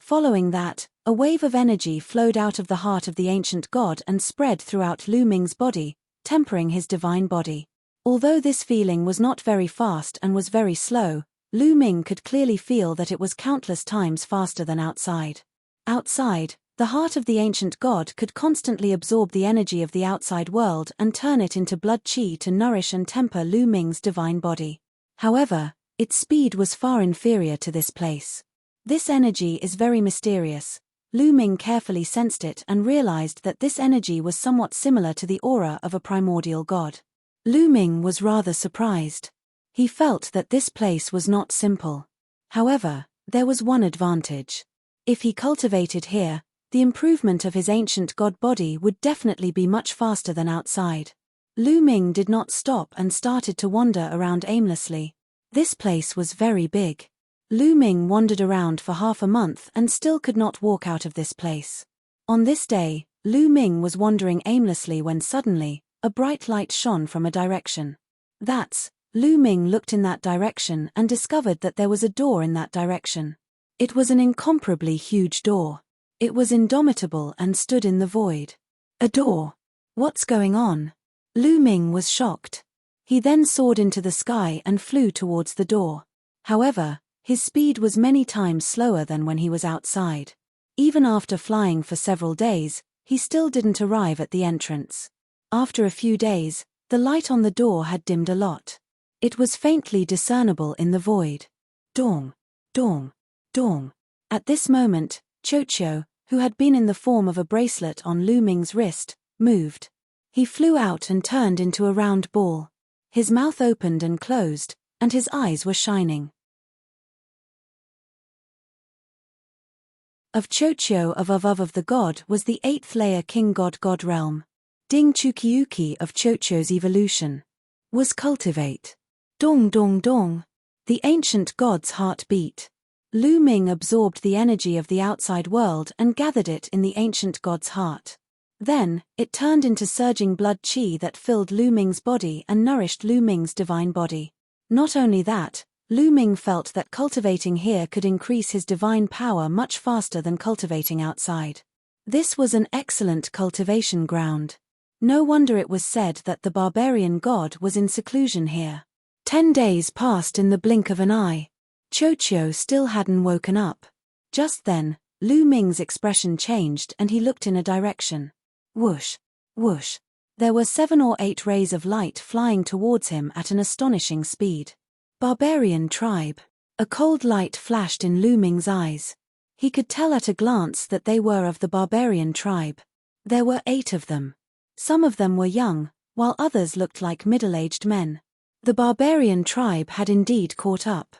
Following that, a wave of energy flowed out of the heart of the ancient god and spread throughout Lu Ming's body, tempering his divine body. Although this feeling was not very fast and was very slow, Lu Ming could clearly feel that it was countless times faster than outside. Outside, the heart of the ancient god could constantly absorb the energy of the outside world and turn it into blood qi to nourish and temper Lu Ming's divine body. However, its speed was far inferior to this place. This energy is very mysterious. Lu Ming carefully sensed it and realized that this energy was somewhat similar to the aura of a primordial god. Lu Ming was rather surprised. He felt that this place was not simple. However, there was one advantage. If he cultivated here, the improvement of his ancient god body would definitely be much faster than outside. Lu Ming did not stop and started to wander around aimlessly. This place was very big. Lu Ming wandered around for half a month and still could not walk out of this place. On this day, Lu Ming was wandering aimlessly when suddenly, a bright light shone from a direction. Lu Ming looked in that direction and discovered that there was a door in that direction. It was an incomparably huge door. It was indomitable and stood in the void. A door? What's going on? Lu Ming was shocked. He then soared into the sky and flew towards the door. However, his speed was many times slower than when he was outside. Even after flying for several days, he still didn't arrive at the entrance. After a few days, the light on the door had dimmed a lot. It was faintly discernible in the void. Dong, dong, dong. At this moment, Chocho, who had been in the form of a bracelet on Lu Ming's wrist, moved. He flew out and turned into a round ball. His mouth opened and closed, and his eyes were shining. Of Chocho of the god was the 8th layer king god realm. Ding Chukyuki of Chocho's evolution. Was cultivate. Dong dong dong. The ancient god's heart beat. Lu Ming absorbed the energy of the outside world and gathered it in the ancient god's heart. Then, it turned into surging blood qi that filled Lu Ming's body and nourished Lu Ming's divine body. Not only that, Lu Ming felt that cultivating here could increase his divine power much faster than cultivating outside. This was an excellent cultivation ground. No wonder it was said that the barbarian god was in seclusion here. 10 days passed in the blink of an eye. Chocho still hadn't woken up. Just then, Lu Ming's expression changed and he looked in a direction. Whoosh, whoosh. There were 7 or 8 rays of light flying towards him at an astonishing speed. Barbarian tribe. A cold light flashed in Lu Ming's eyes. He could tell at a glance that they were of the barbarian tribe. There were 8 of them. Some of them were young, while others looked like middle-aged men. The barbarian tribe had indeed caught up.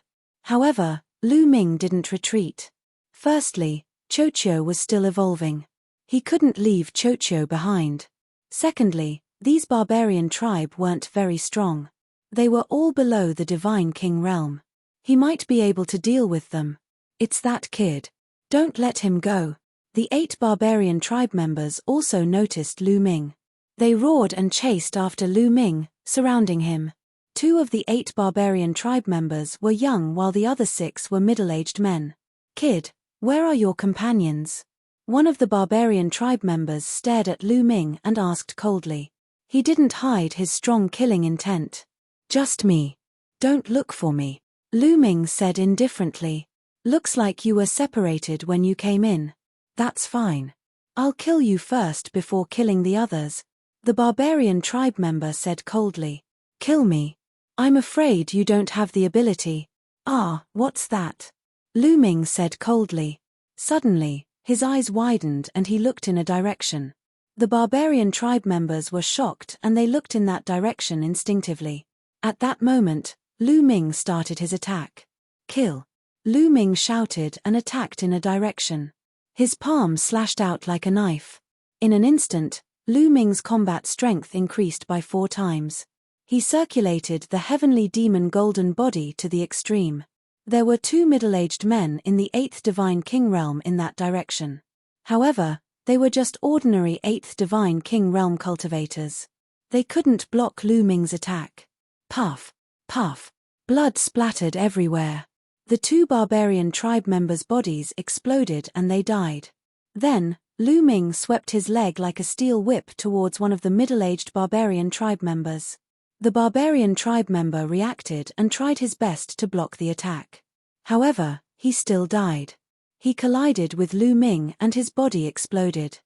However, Lu Ming didn't retreat. Firstly, Chocho was still evolving. He couldn't leave Chocho behind. Secondly, these barbarian tribe weren't very strong. They were all below the divine king realm. He might be able to deal with them. It's that kid. Don't let him go. The 8 barbarian tribe members also noticed Lu Ming. They roared and chased after Lu Ming, surrounding him. 2 of the 8 barbarian tribe members were young while the other 6 were middle-aged men. Kid, where are your companions? One of the barbarian tribe members stared at Lu Ming and asked coldly. He didn't hide his strong killing intent. Just me. Don't look for me. Lu Ming said indifferently. Looks like you were separated when you came in. That's fine. I'll kill you first before killing the others. The barbarian tribe member said coldly. Kill me. I'm afraid you don't have the ability. Ah, what's that? Lu Ming said coldly. Suddenly, his eyes widened and he looked in a direction. The barbarian tribe members were shocked and they looked in that direction instinctively. At that moment, Lu Ming started his attack. Kill. Lu Ming shouted and attacked in a direction. His palm slashed out like a knife. In an instant, Lu Ming's combat strength increased by 4 times. He circulated the heavenly demon golden body to the extreme. There were 2 middle-aged men in the 8th divine king realm in that direction. However, They were just ordinary 8th Divine King Realm cultivators. They couldn't block Lu Ming's attack. Puff, puff. Blood splattered everywhere. The 2 barbarian tribe members' bodies exploded and they died. Then, Lu Ming swept his leg like a steel whip towards one of the middle-aged barbarian tribe members. The barbarian tribe member reacted and tried his best to block the attack. However, he still died. He collided with Lu Ming and his body exploded.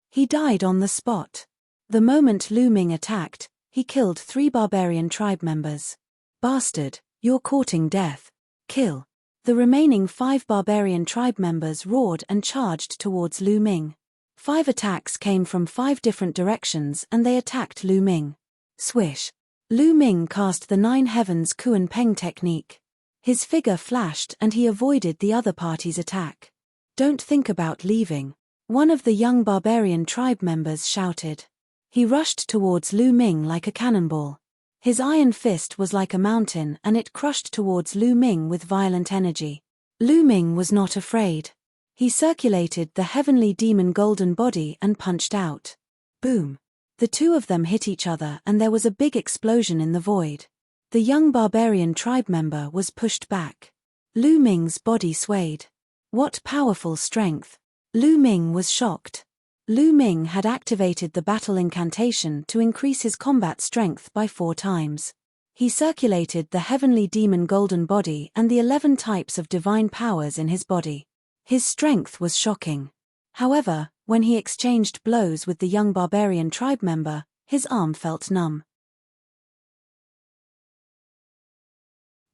He died on the spot. The moment Lu Ming attacked, he killed 3 barbarian tribe members. Bastard, you're courting death. Kill. The remaining 5 barbarian tribe members roared and charged towards Lu Ming. 5 attacks came from 5 different directions and they attacked Lu Ming. Swish. Lu Ming cast the 9 Heavens Kuan Peng technique. His figure flashed and he avoided the other party's attack. Don't think about leaving, one of the young barbarian tribe members shouted. He rushed towards Lu Ming like a cannonball. His iron fist was like a mountain and it crushed towards Lu Ming with violent energy. Lu Ming was not afraid. He circulated the heavenly demon golden body and punched out. Boom. The 2 of them hit each other and there was a big explosion in the void. The young barbarian tribe member was pushed back. Lu Ming's body swayed. What powerful strength! Lu Ming was shocked. Lu Ming had activated the battle incantation to increase his combat strength by 4 times. He circulated the heavenly demon golden body and the 11 types of divine powers in his body. His strength was shocking. However, when he exchanged blows with the young barbarian tribe member, his arm felt numb.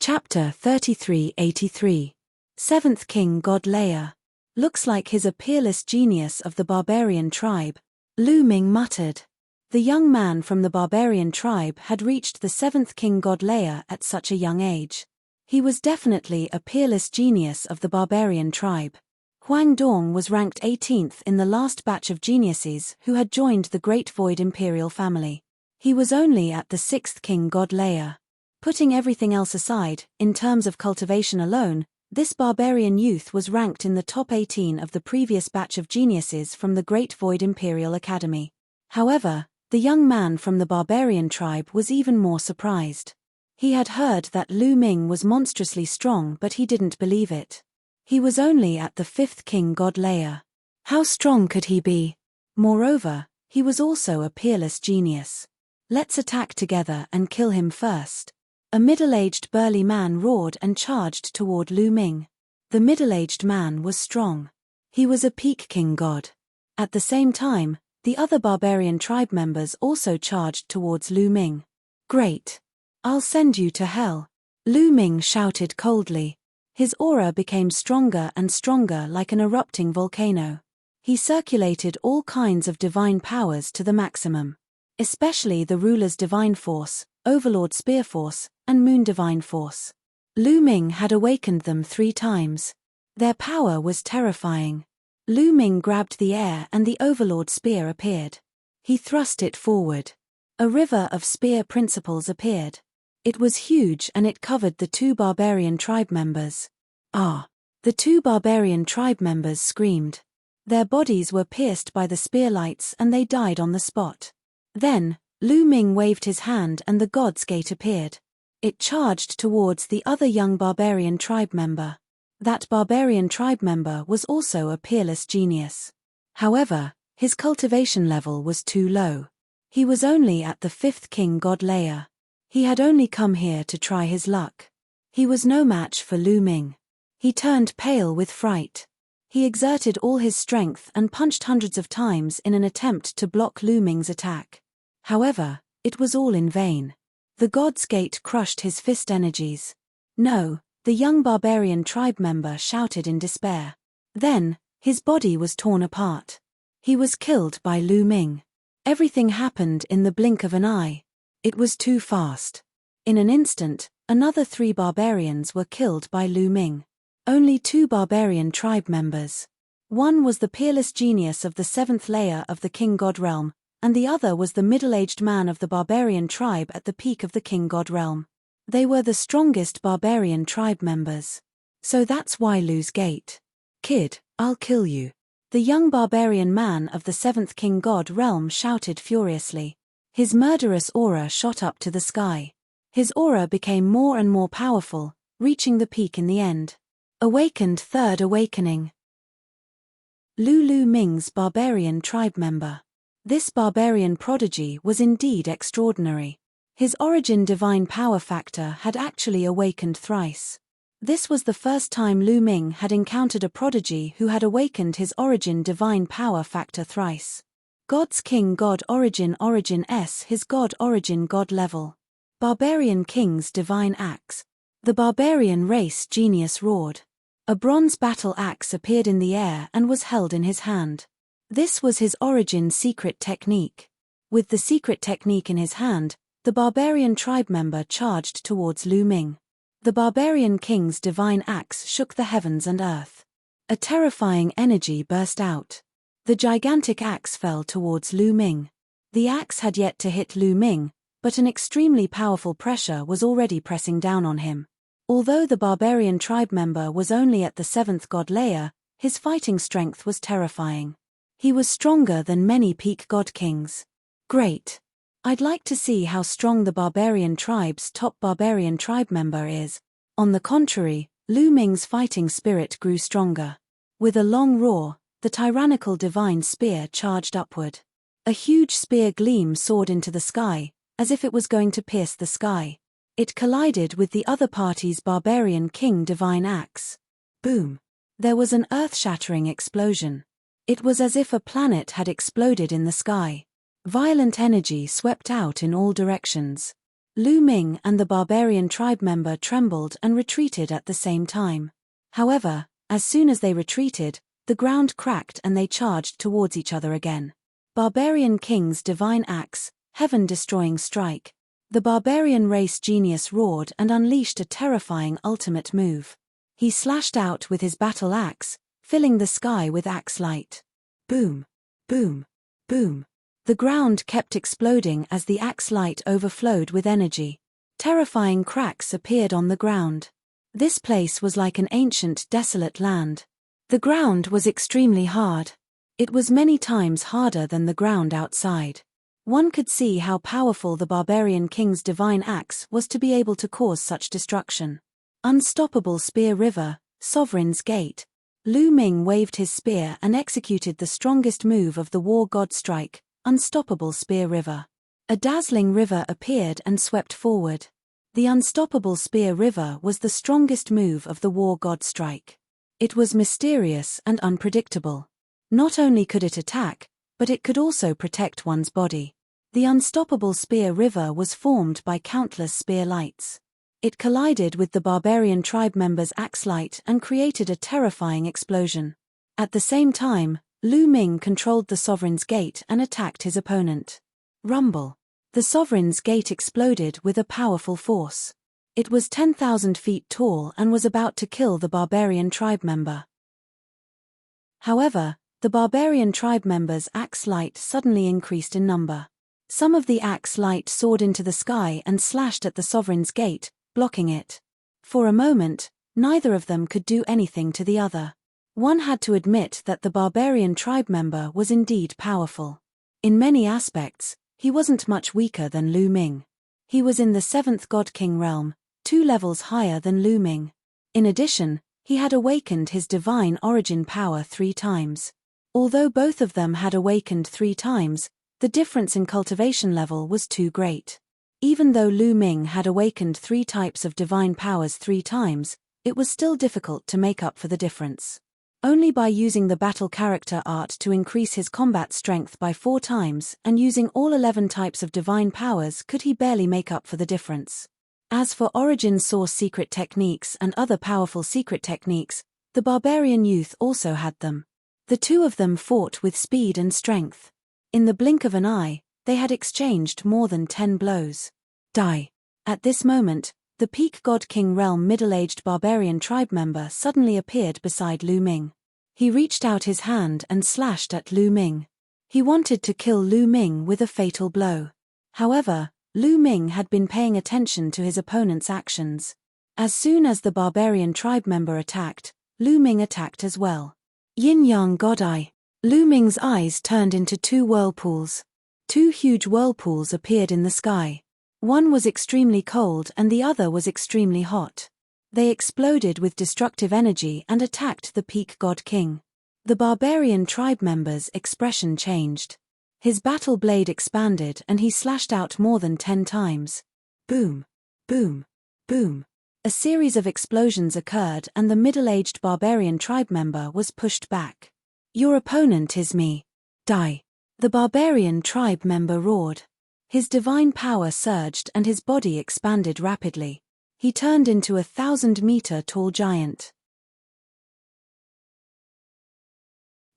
Chapter 3383. 7th King God Layer. Looks like he's a peerless genius of the barbarian tribe, Lu Ming muttered. The young man from the barbarian tribe had reached the 7th King God Layer at such a young age. He was definitely a peerless genius of the barbarian tribe. Huang Dong was ranked 18th in the last batch of geniuses who had joined the Great Void Imperial family. He was only at the 6th King God Layer. Putting everything else aside, in terms of cultivation alone, this barbarian youth was ranked in the top 18 of the previous batch of geniuses from the Great Void Imperial Academy. However, the young man from the barbarian tribe was even more surprised. He had heard that Lu Ming was monstrously strong but he didn't believe it. He was only at the 5th King God Layer. How strong could he be? Moreover, he was also a peerless genius. Let's attack together and kill him first. A middle-aged burly man roared and charged toward Lu Ming. The middle-aged man was strong. He was a peak king god. At the same time, the other barbarian tribe members also charged towards Lu Ming. Great. I'll send you to hell. Lu Ming shouted coldly. His aura became stronger and stronger like an erupting volcano. He circulated all kinds of divine powers to the maximum. Especially the ruler's divine force, overlord spear force, and moon divine force. Lu Ming had awakened them 3 times. Their power was terrifying. Lu Ming grabbed the air and the overlord spear appeared. He thrust it forward. A river of spear principles appeared. It was huge and it covered the 2 barbarian tribe members. Ah! The 2 barbarian tribe members screamed. Their bodies were pierced by the spear lights and they died on the spot. Then, Lu Ming waved his hand and the God's Gate appeared. It charged towards the other young barbarian tribe member. That barbarian tribe member was also a peerless genius. However, his cultivation level was too low. He was only at the 5th King God Layer. He had only come here to try his luck. He was no match for Lu Ming. He turned pale with fright. He exerted all his strength and punched hundreds of times in an attempt to block Lu Ming's attack. However, it was all in vain. The God's Gate crushed his fist energies. No, the young barbarian tribe member shouted in despair. Then, his body was torn apart. He was killed by Lu Ming. Everything happened in the blink of an eye. It was too fast. In an instant, another 3 barbarians were killed by Lu Ming. Only 2 barbarian tribe members. One was the peerless genius of the 7th layer of the King God realm, and the other was the middle-aged man of the barbarian tribe at the peak of the King God realm. They were the strongest barbarian tribe members. So that's why Lu's Gate. Kid, I'll kill you. The young barbarian man of the 7th King God realm shouted furiously. His murderous aura shot up to the sky. His aura became more and more powerful, reaching the peak in the end. Awakened Third Awakening. Lu Ming's barbarian tribe member. This barbarian prodigy was indeed extraordinary. His origin divine power factor had actually awakened thrice. This was the first time Lu Ming had encountered a prodigy who had awakened his origin divine power factor thrice. God's King God Origin S his God Origin God level. Barbarian King's divine axe. The barbarian race genius roared. A bronze battle axe appeared in the air and was held in his hand. This was his origin secret technique. With the secret technique in his hand, the barbarian tribe member charged towards Lu Ming. The barbarian king's divine axe shook the heavens and earth. A terrifying energy burst out. The gigantic axe fell towards Lu Ming. The axe had yet to hit Lu Ming, but an extremely powerful pressure was already pressing down on him. Although the barbarian tribe member was only at the 7th god layer, his fighting strength was terrifying. He was stronger than many peak god kings. Great. I'd like to see how strong the barbarian tribe's top barbarian tribe member is. On the contrary, Lu Ming's fighting spirit grew stronger. With a long roar, the tyrannical divine spear charged upward. A huge spear gleam soared into the sky, as if it was going to pierce the sky. It collided with the other party's barbarian king divine axe. Boom! There was an earth-shattering explosion. It was as if a planet had exploded in the sky. Violent energy swept out in all directions. Lu Ming and the barbarian tribe member trembled and retreated at the same time. However, as soon as they retreated, the ground cracked and they charged towards each other again. Barbarian King's divine axe, heaven-destroying strike. The barbarian race genius roared and unleashed a terrifying ultimate move. He slashed out with his battle axe, filling the sky with axe light. Boom! Boom! Boom! The ground kept exploding as the axe light overflowed with energy. Terrifying cracks appeared on the ground. This place was like an ancient desolate land. The ground was extremely hard. It was many times harder than the ground outside. One could see how powerful the barbarian king's divine axe was to be able to cause such destruction. Unstoppable Spear River, Sovereign's Gate. Lu Ming waved his spear and executed the strongest move of the war god strike, Unstoppable Spear River. A dazzling river appeared and swept forward. The Unstoppable Spear River was the strongest move of the war god strike. It was mysterious and unpredictable. Not only could it attack, but it could also protect one's body. The Unstoppable Spear River was formed by countless spear lights. It collided with the barbarian tribe member's axe light and created a terrifying explosion. At the same time, Lu Ming controlled the Sovereign's Gate and attacked his opponent. Rumble. The Sovereign's Gate exploded with a powerful force. It was 10,000 feet tall and was about to kill the barbarian tribe member. However, the barbarian tribe member's axe light suddenly increased in number. Some of the axe light soared into the sky and slashed at the Sovereign's Gate, blocking it. For a moment, neither of them could do anything to the other. One had to admit that the barbarian tribe member was indeed powerful. In many aspects, he wasn't much weaker than Lu Ming. He was in the 7th God King realm, 2 levels higher than Lu Ming. In addition, he had awakened his divine origin power 3 times. Although both of them had awakened 3 times, the difference in cultivation level was too great. Even though Lu Ming had awakened 3 types of divine powers 3 times, it was still difficult to make up for the difference. Only by using the battle character art to increase his combat strength by 4 times and using all 11 types of divine powers could he barely make up for the difference. As for origin source secret techniques and other powerful secret techniques, the barbarian youth also had them. The 2 of them fought with speed and strength. In the blink of an eye, they had exchanged more than 10 blows. Die. At this moment, the peak God King realm middle-aged barbarian tribe member suddenly appeared beside Lu Ming. He reached out his hand and slashed at Lu Ming. He wanted to kill Lu Ming with a fatal blow. However, Lu Ming had been paying attention to his opponent's actions. As soon as the barbarian tribe member attacked, Lu Ming attacked as well. Yin-Yang God Eye. Lu Ming's eyes turned into two whirlpools. Two huge whirlpools appeared in the sky. One was extremely cold and the other was extremely hot. They exploded with destructive energy and attacked the peak god king. The barbarian tribe member's expression changed. His battle blade expanded and he slashed out more than 10 times. Boom! Boom! Boom! A series of explosions occurred and the middle-aged barbarian tribe member was pushed back. Your opponent is me. Die! The barbarian tribe member roared. His divine power surged and his body expanded rapidly. He turned into a 1,000-meter-tall giant.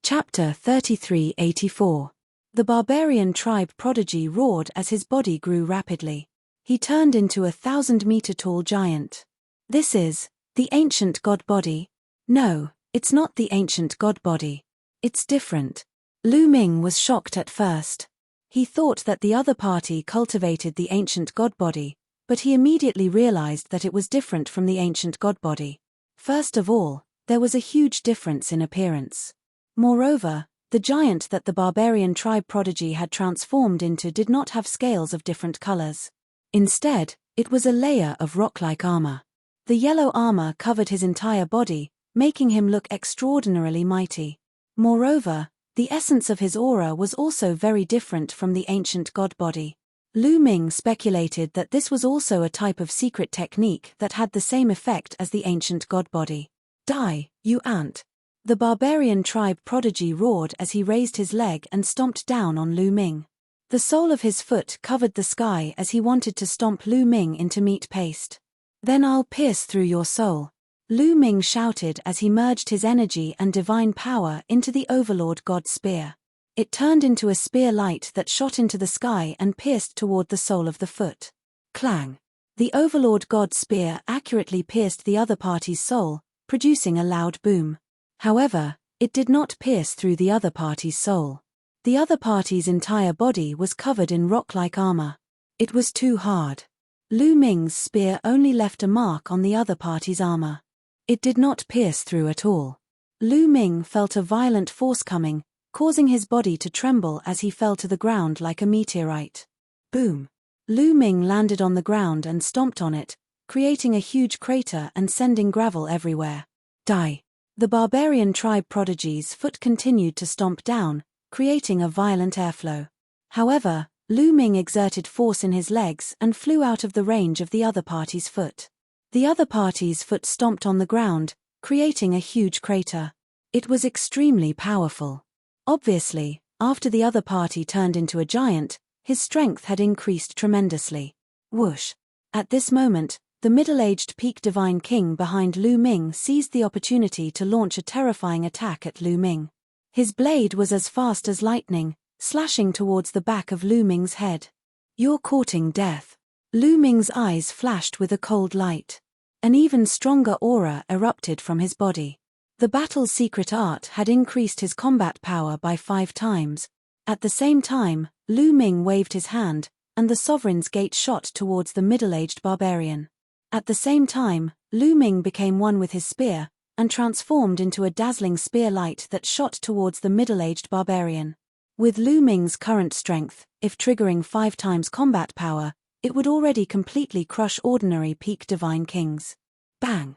Chapter 3384. The barbarian tribe prodigy roared as his body grew rapidly. He turned into a 1,000-meter-tall giant. This is the ancient god body. No, it's not the ancient god body. It's different. Lu Ming was shocked at first. He thought that the other party cultivated the ancient god body, but he immediately realized that it was different from the ancient god body. First of all, there was a huge difference in appearance. Moreover, the giant that the barbarian tribe prodigy had transformed into did not have scales of different colors. Instead, it was a layer of rock-like armor. The yellow armor covered his entire body, making him look extraordinarily mighty. Moreover, the essence of his aura was also very different from the ancient god body. Lu Ming speculated that this was also a type of secret technique that had the same effect as the ancient god body. Die, you ant! The barbarian tribe prodigy roared as he raised his leg and stomped down on Lu Ming. The sole of his foot covered the sky as he wanted to stomp Lu Ming into meat paste. Then I'll pierce through your soul. Lu Ming shouted as he merged his energy and divine power into the Overlord God Spear. It turned into a spear light that shot into the sky and pierced toward the sole of the foot. Clang! The Overlord God Spear accurately pierced the other party's soul, producing a loud boom. However, it did not pierce through the other party's soul. The other party's entire body was covered in rock-like armor. It was too hard. Lu Ming's spear only left a mark on the other party's armor. It did not pierce through at all. Lu Ming felt a violent force coming, causing his body to tremble as he fell to the ground like a meteorite. Boom! Lu Ming landed on the ground and stomped on it, creating a huge crater and sending gravel everywhere. Die! The barbarian tribe prodigy's foot continued to stomp down, creating a violent airflow. However, Lu Ming exerted force in his legs and flew out of the range of the other party's foot. The other party's foot stomped on the ground, creating a huge crater. It was extremely powerful. Obviously, after the other party turned into a giant, his strength had increased tremendously. Whoosh! At this moment, the middle-aged peak divine king behind Lu Ming seized the opportunity to launch a terrifying attack at Lu Ming. His blade was as fast as lightning, slashing towards the back of Lu Ming's head. You're courting death. Lu Ming's eyes flashed with a cold light. An even stronger aura erupted from his body. The battle's secret art had increased his combat power by 5 times. At the same time, Lu Ming waved his hand, and the sovereign's gate shot towards the middle-aged barbarian. At the same time, Lu Ming became one with his spear, and transformed into a dazzling spear light that shot towards the middle-aged barbarian. With Lu Ming's current strength, if triggering 5 times combat power, it would already completely crush ordinary peak divine kings. Bang!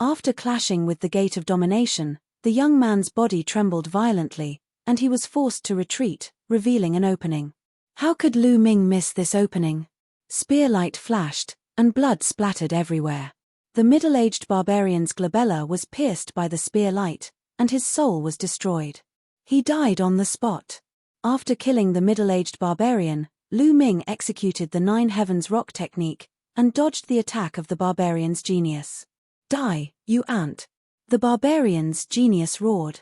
After clashing with the Gate of Domination, the young man's body trembled violently, and he was forced to retreat, revealing an opening. How could Lu Ming miss this opening? Spear light flashed, and blood splattered everywhere. The middle-aged barbarian's glabella was pierced by the spear light, and his soul was destroyed. He died on the spot. After killing the middle-aged barbarian, Lu Ming executed the 9 Heavens Rock technique, and dodged the attack of the barbarian's genius. Die, you ant! The barbarian's genius roared.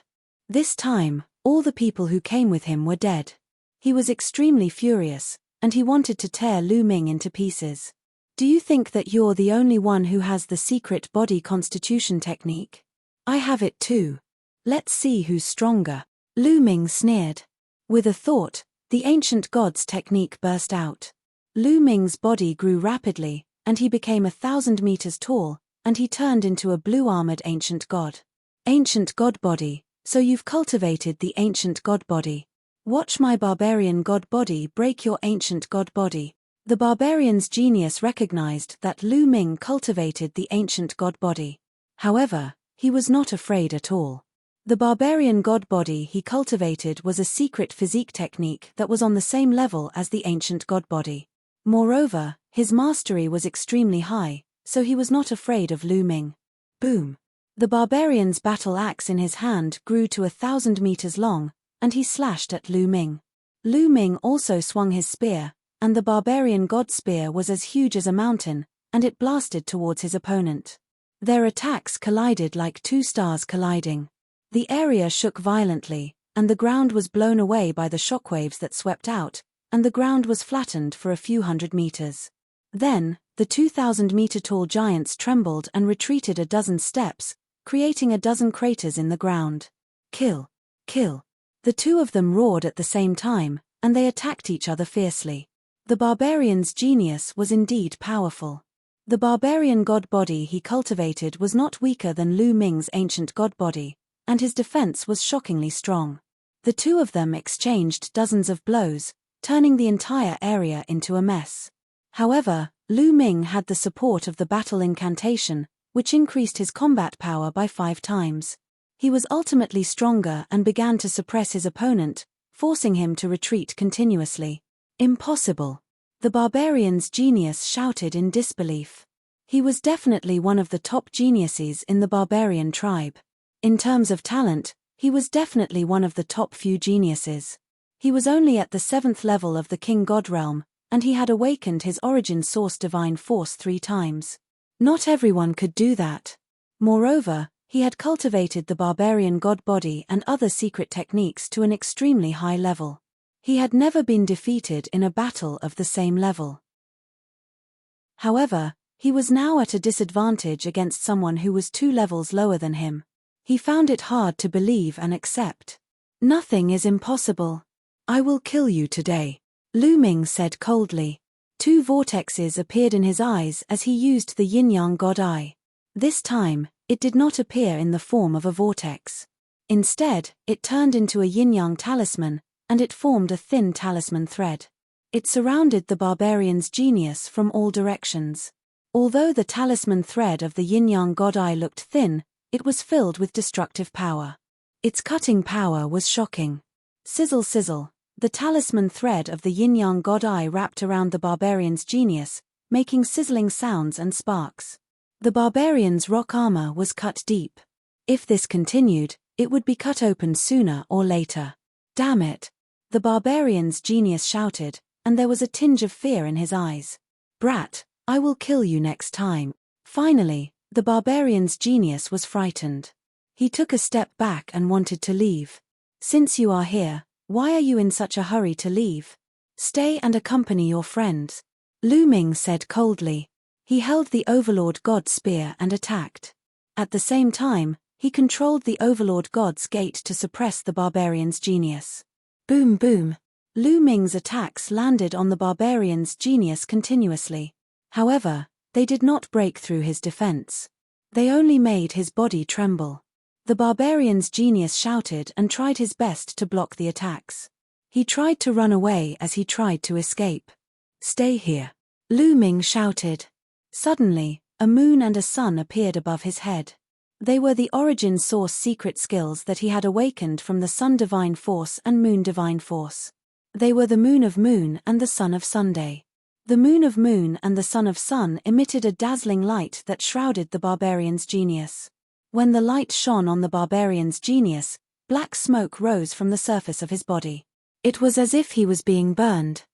This time, all the people who came with him were dead. He was extremely furious, and he wanted to tear Lu Ming into pieces. Do you think that you're the only one who has the secret body constitution technique? I have it too. Let's see who's stronger. Lu Ming sneered. With a thought, the ancient god's technique burst out. Lu Ming's body grew rapidly, and he became 1,000 meters tall, and he turned into a blue-armored ancient god. Ancient god body, So you've cultivated the ancient god body. Watch my barbarian god body break your ancient god body. The barbarian's genius recognized that Lu Ming cultivated the ancient god body. However, he was not afraid at all. The barbarian god body he cultivated was a secret physique technique that was on the same level as the ancient god body. Moreover, his mastery was extremely high, so he was not afraid of Lu Ming. Boom! The barbarian's battle axe in his hand grew to 1,000 meters long, and he slashed at Lu Ming. Lu Ming also swung his spear, and the barbarian god spear was as huge as a mountain, and it blasted towards his opponent. Their attacks collided like two stars colliding. The area shook violently, and the ground was blown away by the shockwaves that swept out, and the ground was flattened for a few hundred meters. Then, the 2,000-meter-tall giants trembled and retreated a dozen steps, creating a dozen craters in the ground. Kill! Kill! The two of them roared at the same time, and they attacked each other fiercely. The barbarian's genius was indeed powerful. The barbarian god body he cultivated was not weaker than Lu Ming's ancient god body, and his defense was shockingly strong. The two of them exchanged dozens of blows, turning the entire area into a mess. However, Lu Ming had the support of the battle incantation, which increased his combat power by 5 times. He was ultimately stronger and began to suppress his opponent, forcing him to retreat continuously. Impossible! The barbarian's genius shouted in disbelief. He was definitely one of the top geniuses in the barbarian tribe. In terms of talent, he was definitely one of the top few geniuses. He was only at the 7th level of the King God realm, and he had awakened his origin source divine force 3 times. Not everyone could do that. Moreover, he had cultivated the barbarian god body and other secret techniques to an extremely high level. He had never been defeated in a battle of the same level. However, he was now at a disadvantage against someone who was 2 levels lower than him. He found it hard to believe and accept. Nothing is impossible. I will kill you today, Lu Ming said coldly. 2 vortexes appeared in his eyes as he used the yin-yang god eye. This time, it did not appear in the form of a vortex. Instead, it turned into a yin-yang talisman, and it formed a thin talisman thread. It surrounded the barbarian's genius from all directions. Although the talisman thread of the yin-yang god eye looked thin, it was filled with destructive power. Its cutting power was shocking. Sizzle sizzle, the talisman thread of the yin-yang god eye wrapped around the barbarian's genius, making sizzling sounds and sparks. The barbarian's rock armor was cut deep. If this continued, it would be cut open sooner or later. Damn it! The barbarian's genius shouted, and there was a tinge of fear in his eyes. Brat, I will kill you next time. Finally, the barbarian's genius was frightened. He took a step back and wanted to leave. Since you are here, why are you in such a hurry to leave? Stay and accompany your friends, Lu Ming said coldly. He held the Overlord God's spear and attacked. At the same time, he controlled the Overlord God's gate to suppress the barbarian's genius. Boom boom. Lu Ming's attacks landed on the barbarian's genius continuously. However, they did not break through his defense. They only made his body tremble. The barbarian's genius shouted and tried his best to block the attacks. He tried to run away as he tried to escape. Stay here, Lu Ming shouted. Suddenly, a moon and a sun appeared above his head. They were the origin source secret skills that he had awakened from the Sun Divine Force and Moon Divine Force. They were the Moon of Moon and the Sun of Sunday. The Moon of Moon and the Sun of Sun emitted a dazzling light that shrouded the barbarian's genius. When the light shone on the barbarian's genius, black smoke rose from the surface of his body. It was as if he was being burned.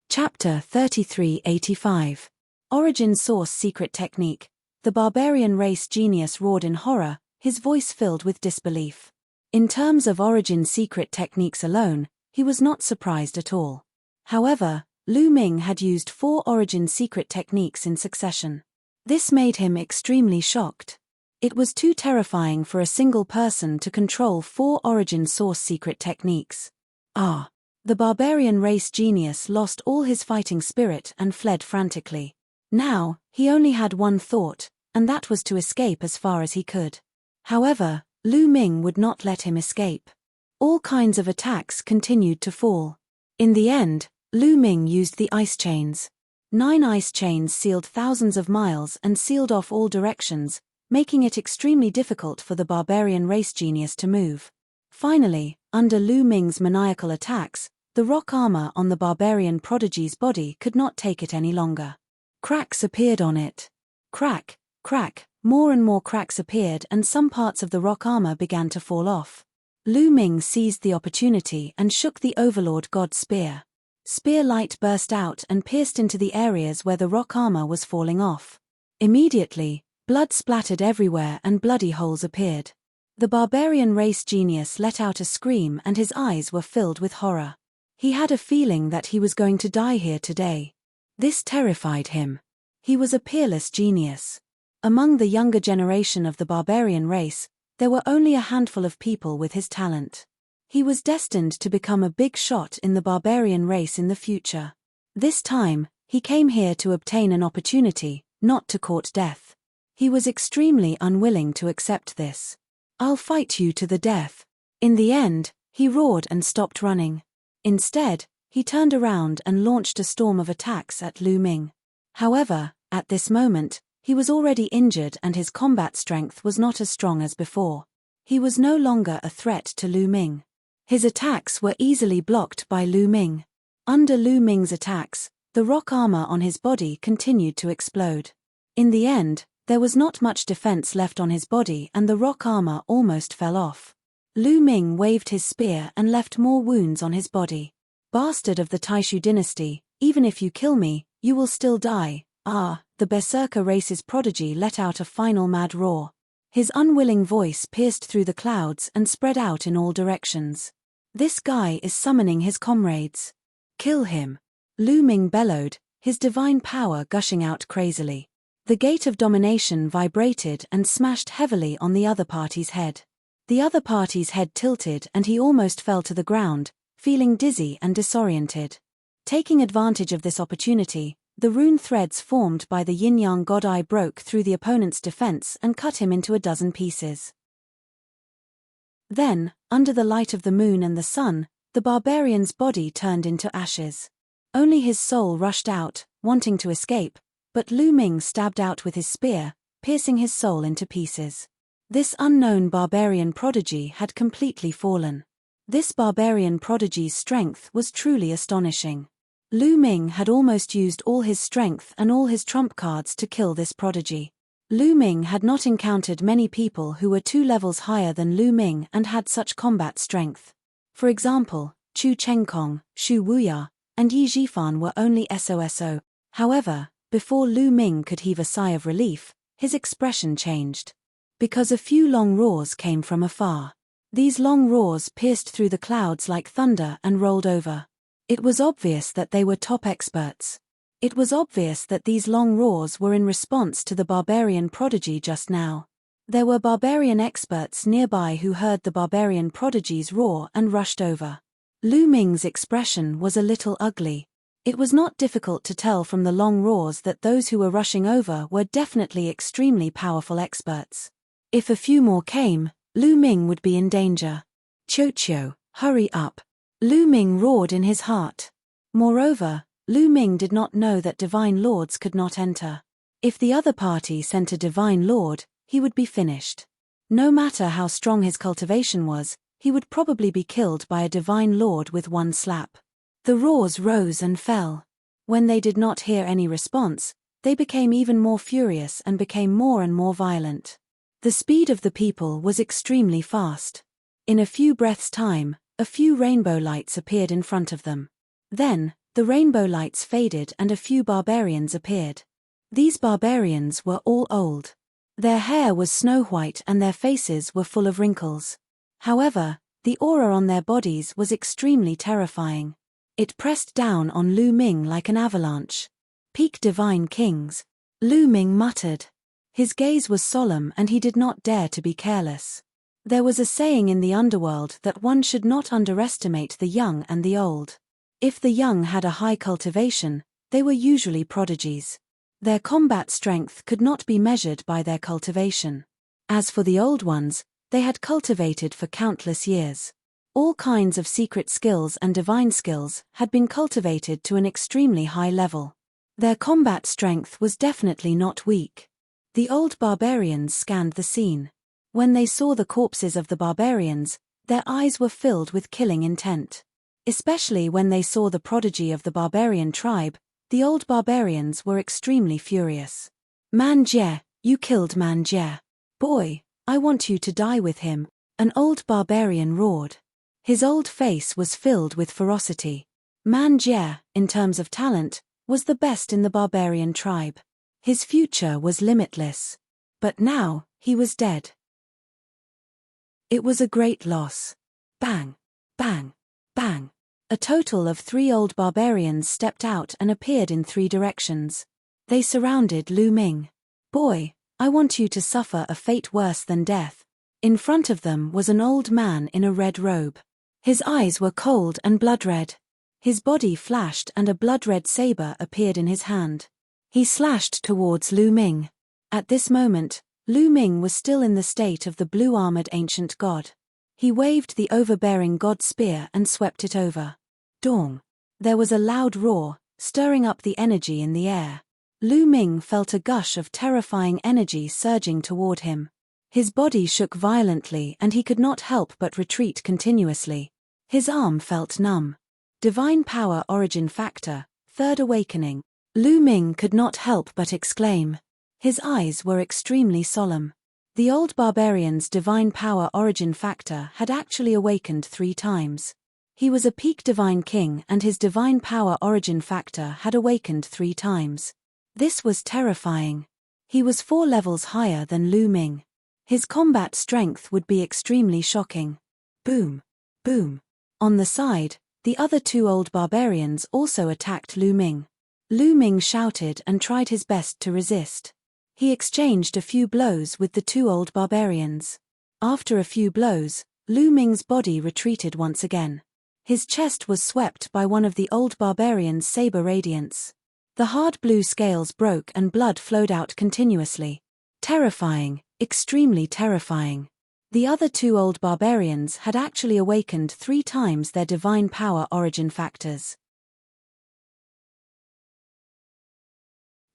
Chapter 3385. Origin Source Secret Technique. The barbarian race genius roared in horror, his voice filled with disbelief. In terms of origin secret techniques alone, he was not surprised at all. However, Lu Ming had used 4 origin secret techniques in succession. This made him extremely shocked. It was too terrifying for a single person to control 4 origin source secret techniques. The barbarian race genius lost all his fighting spirit and fled frantically. Now, he only had one thought, and that was to escape as far as he could. However, Lu Ming would not let him escape. All kinds of attacks continued to fall. In the end, Lu Ming used the ice chains. 9 ice chains sealed thousands of miles and sealed off all directions, making it extremely difficult for the barbarian race genius to move. Finally, under Lu Ming's maniacal attacks, the rock armor on the barbarian prodigy's body could not take it any longer. Cracks appeared on it. Crack, crack, more and more cracks appeared and some parts of the rock armor began to fall off. Lu Ming seized the opportunity and shook the Overlord God's spear. Spear light burst out and pierced into the areas where the rock armor was falling off. Immediately, blood splattered everywhere and bloody holes appeared. The barbarian race genius let out a scream and his eyes were filled with horror. He had a feeling that he was going to die here today. This terrified him. He was a peerless genius. Among the younger generation of the barbarian race, there were only a handful of people with his talent. He was destined to become a big shot in the barbarian race in the future. This time, he came here to obtain an opportunity, not to court death. He was extremely unwilling to accept this. "I'll fight you to the death." In the end, he roared and stopped running. Instead, he turned around and launched a storm of attacks at Lu Ming. However, at this moment, he was already injured and his combat strength was not as strong as before. He was no longer a threat to Lu Ming. His attacks were easily blocked by Lu Ming. Under Lu Ming's attacks, the rock armor on his body continued to explode. In the end, there was not much defense left on his body and the rock armor almost fell off. Lu Ming waved his spear and left more wounds on his body. "Bastard of the Taishu dynasty, even if you kill me, you will still die." The berserker race's prodigy let out a final mad roar. His unwilling voice pierced through the clouds and spread out in all directions. "This guy is summoning his comrades. Kill him." Lu Ming bellowed, his divine power gushing out crazily. The gate of domination vibrated and smashed heavily on the other party's head. The other party's head tilted and he almost fell to the ground, feeling dizzy and disoriented. Taking advantage of this opportunity, the rune threads formed by the yin-yang god eye broke through the opponent's defense and cut him into a dozen pieces. Then, under the light of the moon and the sun, the barbarian's body turned into ashes. Only his soul rushed out, wanting to escape, but Lu Ming stabbed out with his spear, piercing his soul into pieces. This unknown barbarian prodigy had completely fallen. This barbarian prodigy's strength was truly astonishing. Lu Ming had almost used all his strength and all his trump cards to kill this prodigy. Lu Ming had not encountered many people who were 2 levels higher than Lu Ming and had such combat strength. For example, Chu Chengkong, Shu Wuya, and Yi Jifan were only SOSO. However, before Lu Ming could heave a sigh of relief, his expression changed. Because a few long roars came from afar. These long roars pierced through the clouds like thunder and rolled over. It was obvious that they were top experts. It was obvious that these long roars were in response to the barbarian prodigy just now. There were barbarian experts nearby who heard the barbarian prodigy's roar and rushed over. Lu Ming's expression was a little ugly. It was not difficult to tell from the long roars that those who were rushing over were definitely extremely powerful experts. If a few more came, Lu Ming would be in danger. "Chocho, hurry up!" Lu Ming roared in his heart. Moreover, Lu Ming did not know that divine lords could not enter. If the other party sent a divine lord, he would be finished. No matter how strong his cultivation was, he would probably be killed by a divine lord with one slap. The roars rose and fell. When they did not hear any response, they became even more furious and became more and more violent. The speed of the people was extremely fast. In a few breaths' time, a few rainbow lights appeared in front of them. Then, the rainbow lights faded and a few barbarians appeared. These barbarians were all old. Their hair was snow-white and their faces were full of wrinkles. However, the aura on their bodies was extremely terrifying. It pressed down on Lu Ming like an avalanche. "Peak divine kings," Lu Ming muttered. His gaze was solemn and he did not dare to be careless. There was a saying in the underworld that one should not underestimate the young and the old. If the young had a high cultivation, they were usually prodigies. Their combat strength could not be measured by their cultivation. As for the old ones, they had cultivated for countless years. All kinds of secret skills and divine skills had been cultivated to an extremely high level. Their combat strength was definitely not weak. The old barbarians scanned the scene. When they saw the corpses of the barbarians, their eyes were filled with killing intent. Especially when they saw the prodigy of the barbarian tribe, the old barbarians were extremely furious. "Man Jie, you killed Man Jie. Boy, I want you to die with him," an old barbarian roared. His old face was filled with ferocity. Man Jie, in terms of talent, was the best in the barbarian tribe. His future was limitless. But now, he was dead. It was a great loss. Bang, bang, bang. A total of 3 old barbarians stepped out and appeared in 3 directions. They surrounded Lu Ming. "Boy, I want you to suffer a fate worse than death." In front of them was an old man in a red robe. His eyes were cold and blood-red. His body flashed and a blood-red saber appeared in his hand. He slashed towards Lu Ming. At this moment, Lu Ming was still in the state of the blue-armored ancient god. He waved the overbearing god spear and swept it over. Dong! There was a loud roar, stirring up the energy in the air. Lu Ming felt a gush of terrifying energy surging toward him. His body shook violently and he could not help but retreat continuously. His arm felt numb. Divine power origin factor, third awakening. Lu Ming could not help but exclaim. His eyes were extremely solemn. The old barbarian's divine power origin factor had actually awakened 3 times. He was a peak divine king and his divine power origin factor had awakened 3 times. This was terrifying. He was 4 levels higher than Lu Ming. His combat strength would be extremely shocking. Boom! Boom! On the side, the other 2 old barbarians also attacked Lu Ming. Lu Ming shouted and tried his best to resist. He exchanged a few blows with the 2 old barbarians. After a few blows, Lu Ming's body retreated once again. His chest was swept by one of the old barbarians' saber radiance. The hard blue scales broke and blood flowed out continuously. Terrifying, extremely terrifying. The other 2 old barbarians had actually awakened 3 times their divine power origin factors.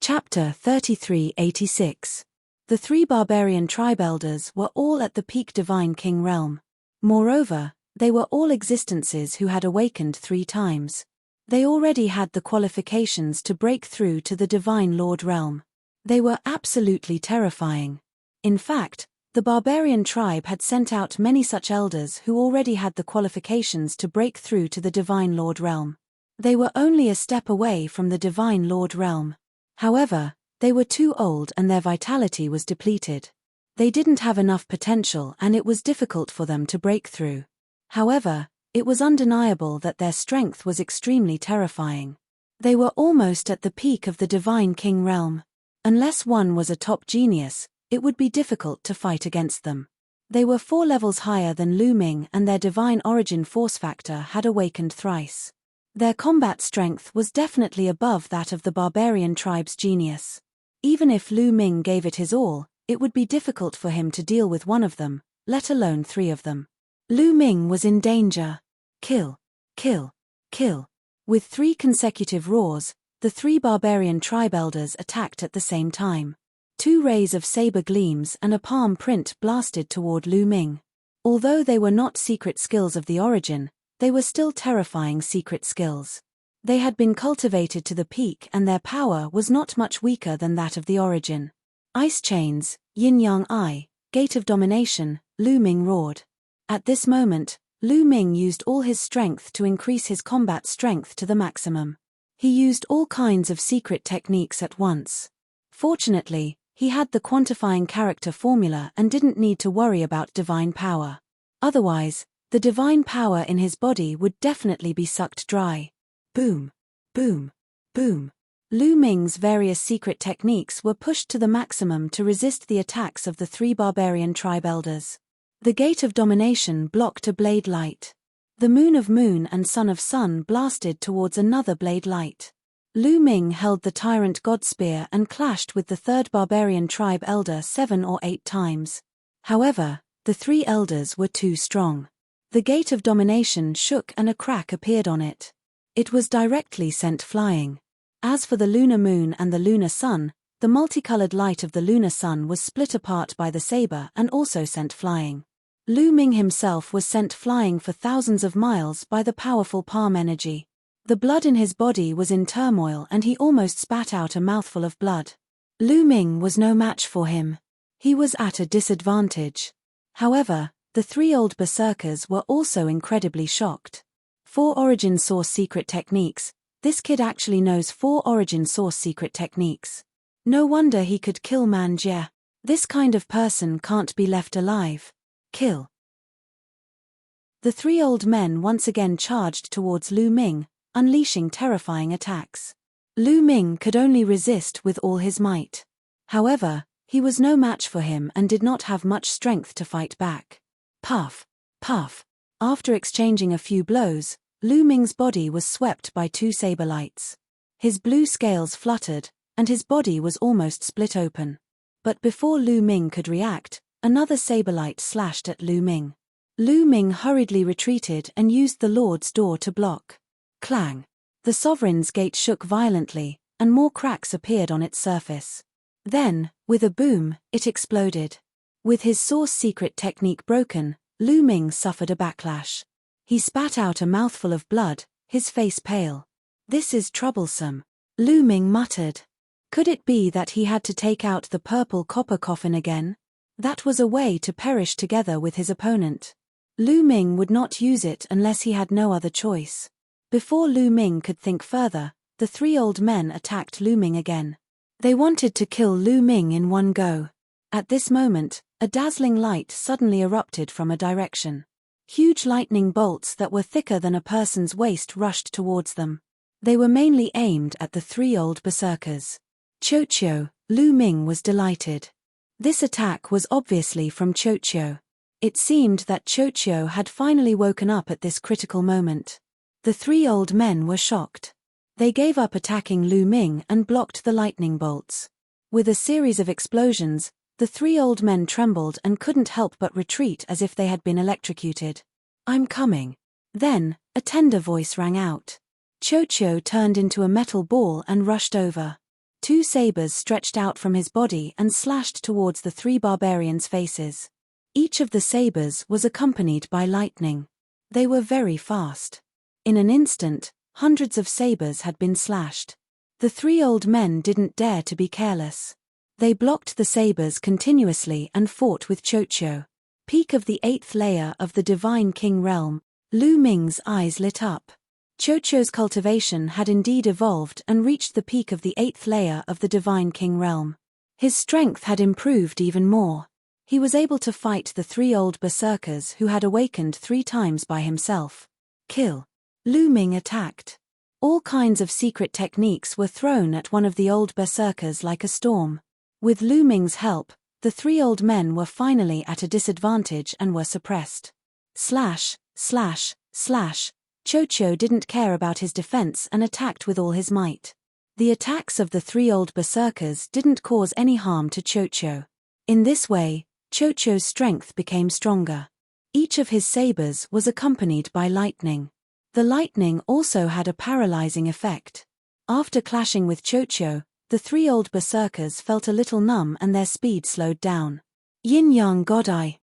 Chapter 3386. The 3 barbarian tribe elders were all at the peak divine king realm. Moreover, they were all existences who had awakened 3 times. They already had the qualifications to break through to the divine lord realm. They were absolutely terrifying. In fact, the barbarian tribe had sent out many such elders who already had the qualifications to break through to the divine lord realm. They were only a step away from the divine lord realm. However, they were too old and their vitality was depleted. They didn't have enough potential and it was difficult for them to break through. However, it was undeniable that their strength was extremely terrifying. They were almost at the peak of the divine king realm. Unless one was a top genius, it would be difficult to fight against them. They were 4 levels higher than Lu Ming and their divine origin force factor had awakened thrice. Their combat strength was definitely above that of the barbarian tribe's genius. Even if Lu Ming gave it his all, it would be difficult for him to deal with one of them, let alone 3 of them. Lu Ming was in danger. Kill, kill, kill. With 3 consecutive roars, the 3 barbarian tribe elders attacked at the same time. 2 rays of saber gleams and a palm print blasted toward Lu Ming. Although they were not secret skills of the origin, they were still terrifying secret skills. They had been cultivated to the peak and their power was not much weaker than that of the origin. Ice chains, yin-yang eye, gate of domination, Lu Ming roared. At this moment, Lu Ming used all his strength to increase his combat strength to the maximum. He used all kinds of secret techniques at once. Fortunately, he had the quantifying character formula and didn't need to worry about divine power. Otherwise, the divine power in his body would definitely be sucked dry. Boom, boom, boom. Lu Ming's various secret techniques were pushed to the maximum to resist the attacks of the 3 barbarian tribe elders. The gate of domination blocked a blade light. The moon of moon and sun of sun blasted towards another blade light. Lu Ming held the tyrant god spear and clashed with the third barbarian tribe elder 7 or 8 times. However, the 3 elders were too strong. The gate of domination shook and a crack appeared on it. It was directly sent flying. As for the lunar moon and the lunar sun, the multicolored light of the lunar sun was split apart by the saber and also sent flying. Lu Ming himself was sent flying for thousands of miles by the powerful palm energy. The blood in his body was in turmoil and he almost spat out a mouthful of blood. Lu Ming was no match for him. He was at a disadvantage. However, the 3 old berserkers were also incredibly shocked. 4 origin source secret techniques. This kid actually knows 4 origin source secret techniques. No wonder he could kill Man Jie. This kind of person can't be left alive. Kill. The 3 old men once again charged towards Lu Ming, unleashing terrifying attacks. Lu Ming could only resist with all his might. However, he was no match for him and did not have much strength to fight back. Puff, puff. After exchanging a few blows, Lu Ming's body was swept by 2 saber lights. His blue scales fluttered, and his body was almost split open. But before Lu Ming could react, another saber light slashed at Lu Ming. Lu Ming hurriedly retreated and used the Lord's door to block. Clang! The Sovereign's gate shook violently, and more cracks appeared on its surface. Then, with a boom, it exploded. With his source secret technique broken, Lu Ming suffered a backlash. He spat out a mouthful of blood, his face pale. "This is troublesome," Lu Ming muttered. Could it be that he had to take out the purple copper coffin again? That was a way to perish together with his opponent. Lu Ming would not use it unless he had no other choice. Before Lu Ming could think further, the 3 old men attacked Lu Ming again. They wanted to kill Lu Ming in one go. At this moment, a dazzling light suddenly erupted from a direction. Huge lightning bolts that were thicker than a person's waist rushed towards them. They were mainly aimed at the 3 old berserkers. Chocho, Lu Ming was delighted. This attack was obviously from Chocho. It seemed that Chocho had finally woken up at this critical moment. The 3 old men were shocked. They gave up attacking Lu Ming and blocked the lightning bolts. With a series of explosions, the 3 old men trembled and couldn't help but retreat as if they had been electrocuted. "I'm coming." Then, a tender voice rang out. Chocho turned into a metal ball and rushed over. 2 sabers stretched out from his body and slashed towards the 3 barbarians' faces. Each of the sabers was accompanied by lightning. They were very fast. In an instant, hundreds of sabers had been slashed. The 3 old men didn't dare to be careless. They blocked the sabers continuously and fought with Chocho. Peak of the 8th layer of the Divine King realm, Lu Ming's eyes lit up. Chocho's cultivation had indeed evolved and reached the peak of the 8th layer of the Divine King realm. His strength had improved even more. He was able to fight the 3 old berserkers who had awakened 3 times by himself. Kill. Lu Ming attacked. All kinds of secret techniques were thrown at one of the old berserkers like a storm. With Lu Ming's help, the 3 old men were finally at a disadvantage and were suppressed. Slash, slash, slash. Chocho didn't care about his defense and attacked with all his might. The attacks of the 3 old berserkers didn't cause any harm to Chocho. In this way, Chocho's strength became stronger. Each of his sabers was accompanied by lightning. The lightning also had a paralyzing effect. After clashing with Chocho, the 3 old berserkers felt a little numb and their speed slowed down. Yin-Yang God Eye.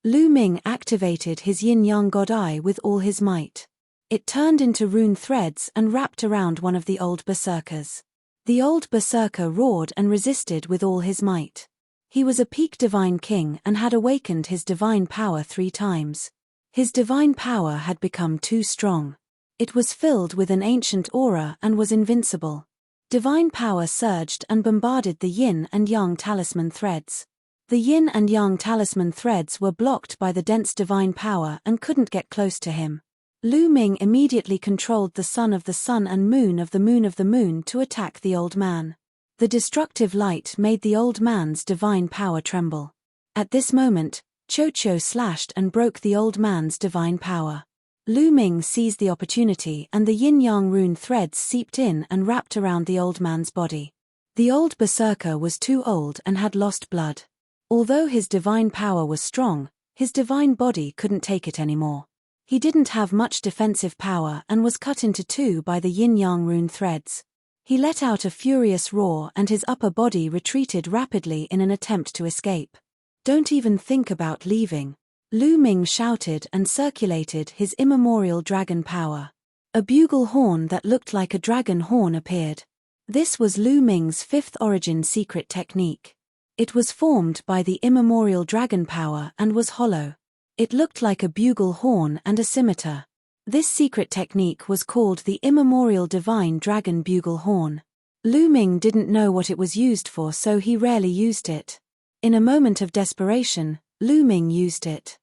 Lu Ming activated his Yin-Yang God Eye with all his might. It turned into rune threads and wrapped around one of the old berserkers. The old berserker roared and resisted with all his might. He was a peak divine king and had awakened his divine power 3 times. His divine power had become too strong. It was filled with an ancient aura and was invincible. Divine power surged and bombarded the yin and yang talisman threads. The yin and yang talisman threads were blocked by the dense divine power and couldn't get close to him. Lu Ming immediately controlled the sun of the sun and moon of the moon of the moon to attack the old man. The destructive light made the old man's divine power tremble. At this moment, Chocho slashed and broke the old man's divine power. Lu Ming seized the opportunity and the yin-yang rune threads seeped in and wrapped around the old man's body. The old berserker was too old and had lost blood. Although his divine power was strong, his divine body couldn't take it anymore. He didn't have much defensive power and was cut into two by the yin-yang rune threads. He let out a furious roar and his upper body retreated rapidly in an attempt to escape. "Don't even think about leaving," Lu Ming shouted and circulated his immemorial dragon power. A bugle horn that looked like a dragon horn appeared. This was Lu Ming's fifth origin secret technique. It was formed by the immemorial dragon power and was hollow. It looked like a bugle horn and a scimitar. This secret technique was called the immemorial divine dragon bugle horn. Lu Ming didn't know what it was used for, so he rarely used it. In a moment of desperation, Lu Ming used it.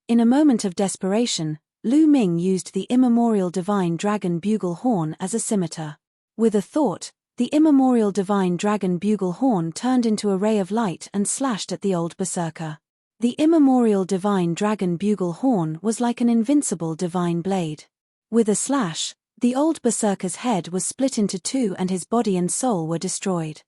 In a moment of desperation, Lu Ming used the immemorial divine dragon bugle horn as a scimitar. With a thought, the immemorial divine dragon bugle horn turned into a ray of light and slashed at the old berserker. The immemorial divine dragon bugle horn was like an invincible divine blade. With a slash, the old berserker's head was split into two and his body and soul were destroyed.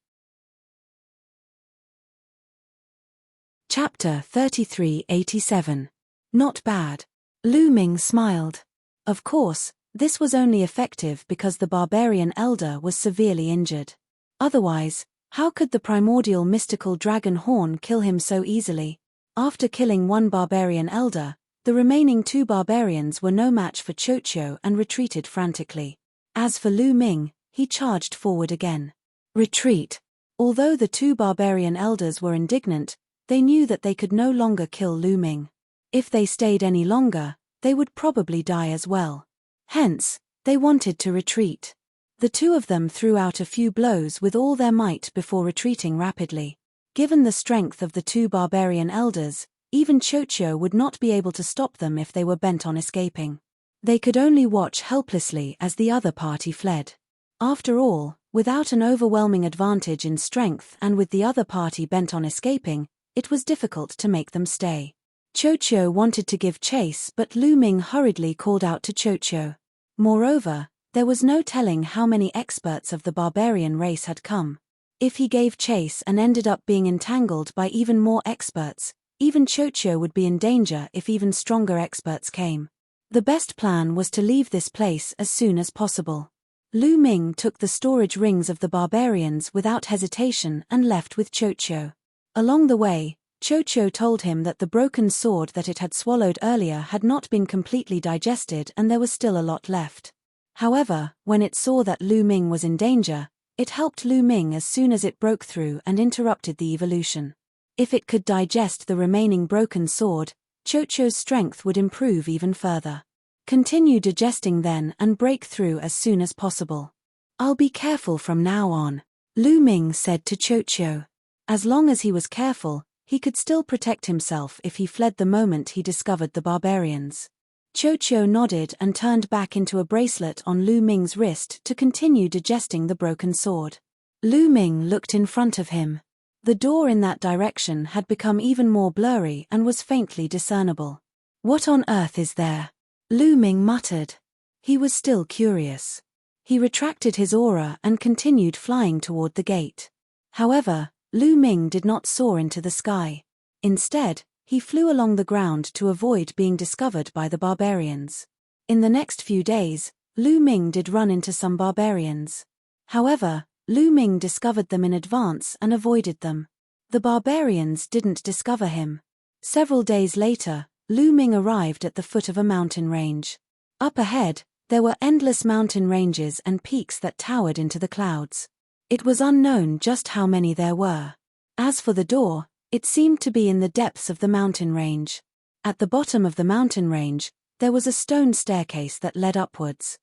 Chapter 3387. Not bad. Lu Ming smiled. Of course, this was only effective because the barbarian elder was severely injured. Otherwise, how could the primordial mystical dragon horn kill him so easily? After killing one barbarian elder, the remaining two barbarians were no match for Chocho and retreated frantically. As for Lu Ming, he charged forward again. Retreat. Although the two barbarian elders were indignant, they knew that they could no longer kill Lu Ming. If they stayed any longer, they would probably die as well. Hence, they wanted to retreat. The two of them threw out a few blows with all their might before retreating rapidly. Given the strength of the two barbarian elders, even Chocho would not be able to stop them if they were bent on escaping. They could only watch helplessly as the other party fled. After all, without an overwhelming advantage in strength and with the other party bent on escaping, it was difficult to make them stay. Chocho wanted to give chase, but Lu Ming hurriedly called out to Chocho. Moreover, there was no telling how many experts of the barbarian race had come. If he gave chase and ended up being entangled by even more experts, even Chocho would be in danger if even stronger experts came. The best plan was to leave this place as soon as possible. Lu Ming took the storage rings of the barbarians without hesitation and left with Chocho. Along the way, Chocho told him that the broken sword that it had swallowed earlier had not been completely digested and there was still a lot left. However, when it saw that Lu Ming was in danger, it helped Lu Ming as soon as it broke through and interrupted the evolution. If it could digest the remaining broken sword, Chocho's strength would improve even further. Continue digesting then and break through as soon as possible. "I'll be careful from now on," Lu Ming said to Chocho. As long as he was careful, he could still protect himself if he fled the moment he discovered the barbarians. Chocho nodded and turned back into a bracelet on Lu Ming's wrist to continue digesting the broken sword. Lu Ming looked in front of him. The door in that direction had become even more blurry and was faintly discernible. "What on earth is there?" Lu Ming muttered. He was still curious. He retracted his aura and continued flying toward the gate. However, Lu Ming did not soar into the sky. Instead, he flew along the ground to avoid being discovered by the barbarians. In the next few days, Lu Ming did run into some barbarians. However, Lu Ming discovered them in advance and avoided them. The barbarians didn't discover him. Several days later, Lu Ming arrived at the foot of a mountain range. Up ahead, there were endless mountain ranges and peaks that towered into the clouds. It was unknown just how many there were. As for the door, it seemed to be in the depths of the mountain range. At the bottom of the mountain range, there was a stone staircase that led upwards.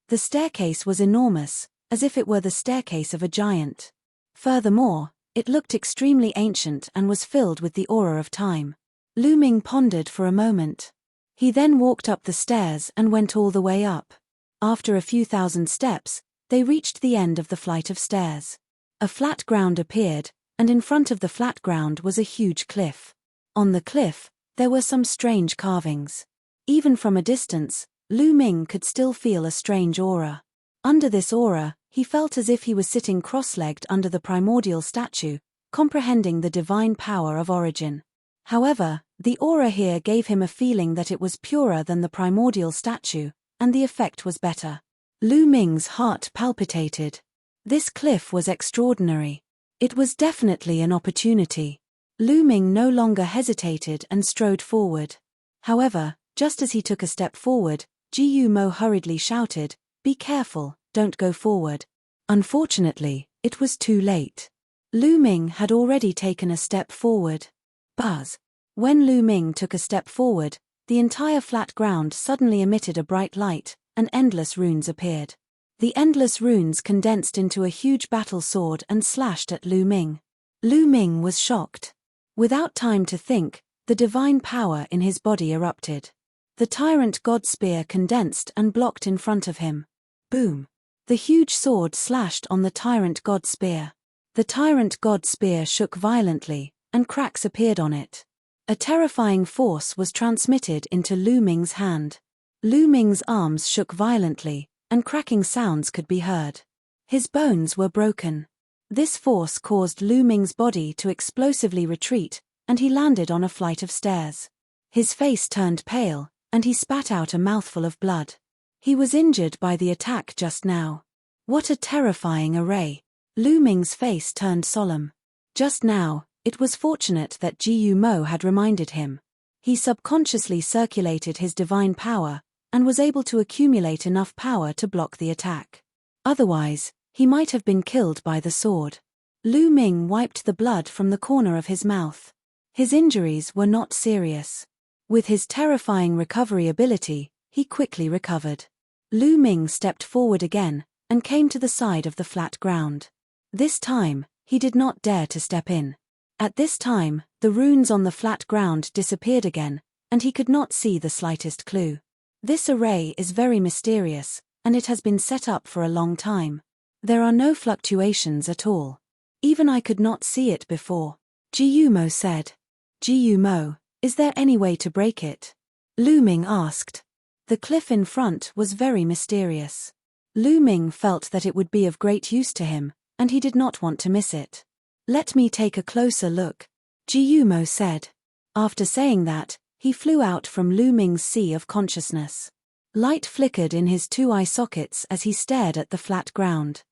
The staircase was enormous, as if it were the staircase of a giant. Furthermore, it looked extremely ancient and was filled with the aura of time. Lu Ming pondered for a moment. He then walked up the stairs and went all the way up. After a few thousand steps, they reached the end of the flight of stairs. A flat ground appeared, and in front of the flat ground was a huge cliff. On the cliff, There were some strange carvings. Even from a distance, Lu Ming could still feel a strange aura. Under this aura, he felt as if he was sitting cross-legged under the primordial statue, comprehending the divine power of origin. However, the aura here gave him a feeling that it was purer than the primordial statue, and the effect was better. Lu Ming's heart palpitated. This cliff was extraordinary. It was definitely an opportunity. Lu Ming no longer hesitated and strode forward. However, just as he took a step forward, Ji Mo hurriedly shouted, "Be careful, don't go forward." Unfortunately, it was too late. Lu Ming had already taken a step forward. Buzz! When Lu Ming took a step forward, the entire flat ground suddenly emitted a bright light, and endless runes appeared. The endless runes condensed into a huge battle sword and slashed at Lu Ming. Lu Ming was shocked. Without time to think, the divine power in his body erupted. The tyrant god spear condensed and blocked in front of him. Boom! The huge sword slashed on the tyrant god spear. The tyrant god spear shook violently, and cracks appeared on it. A terrifying force was transmitted into Lu Ming's hand. Lu Ming's arms shook violently, and cracking sounds could be heard. His bones were broken. This force caused Lu Ming's body to explosively retreat, and he landed on a flight of stairs. His face turned pale, and he spat out a mouthful of blood. He was injured by the attack just now. What a terrifying array! Lu Ming's face turned solemn. Just now, it was fortunate that Ji Mo had reminded him. He subconsciously circulated his divine power, and was able to accumulate enough power to block the attack. Otherwise, he might have been killed by the sword. Lu Ming wiped the blood from the corner of his mouth. His injuries were not serious. With his terrifying recovery ability, he quickly recovered. Lu Ming stepped forward again, and came to the side of the flat ground. This time, he did not dare to step in. At this time, the runes on the flat ground disappeared again, and he could not see the slightest clue. This array is very mysterious, and it has been set up for a long time. There are no fluctuations at all. Even I could not see it before. Ji Mo said. Ji Mo, is there any way to break it? Lu Ming asked. The cliff in front was very mysterious. Lu Ming felt that it would be of great use to him, and he did not want to miss it. Let me take a closer look, Ji Mo said. After saying that, he flew out from Lu Ming's sea of consciousness. Light flickered in his two eye sockets as he stared at the flat ground.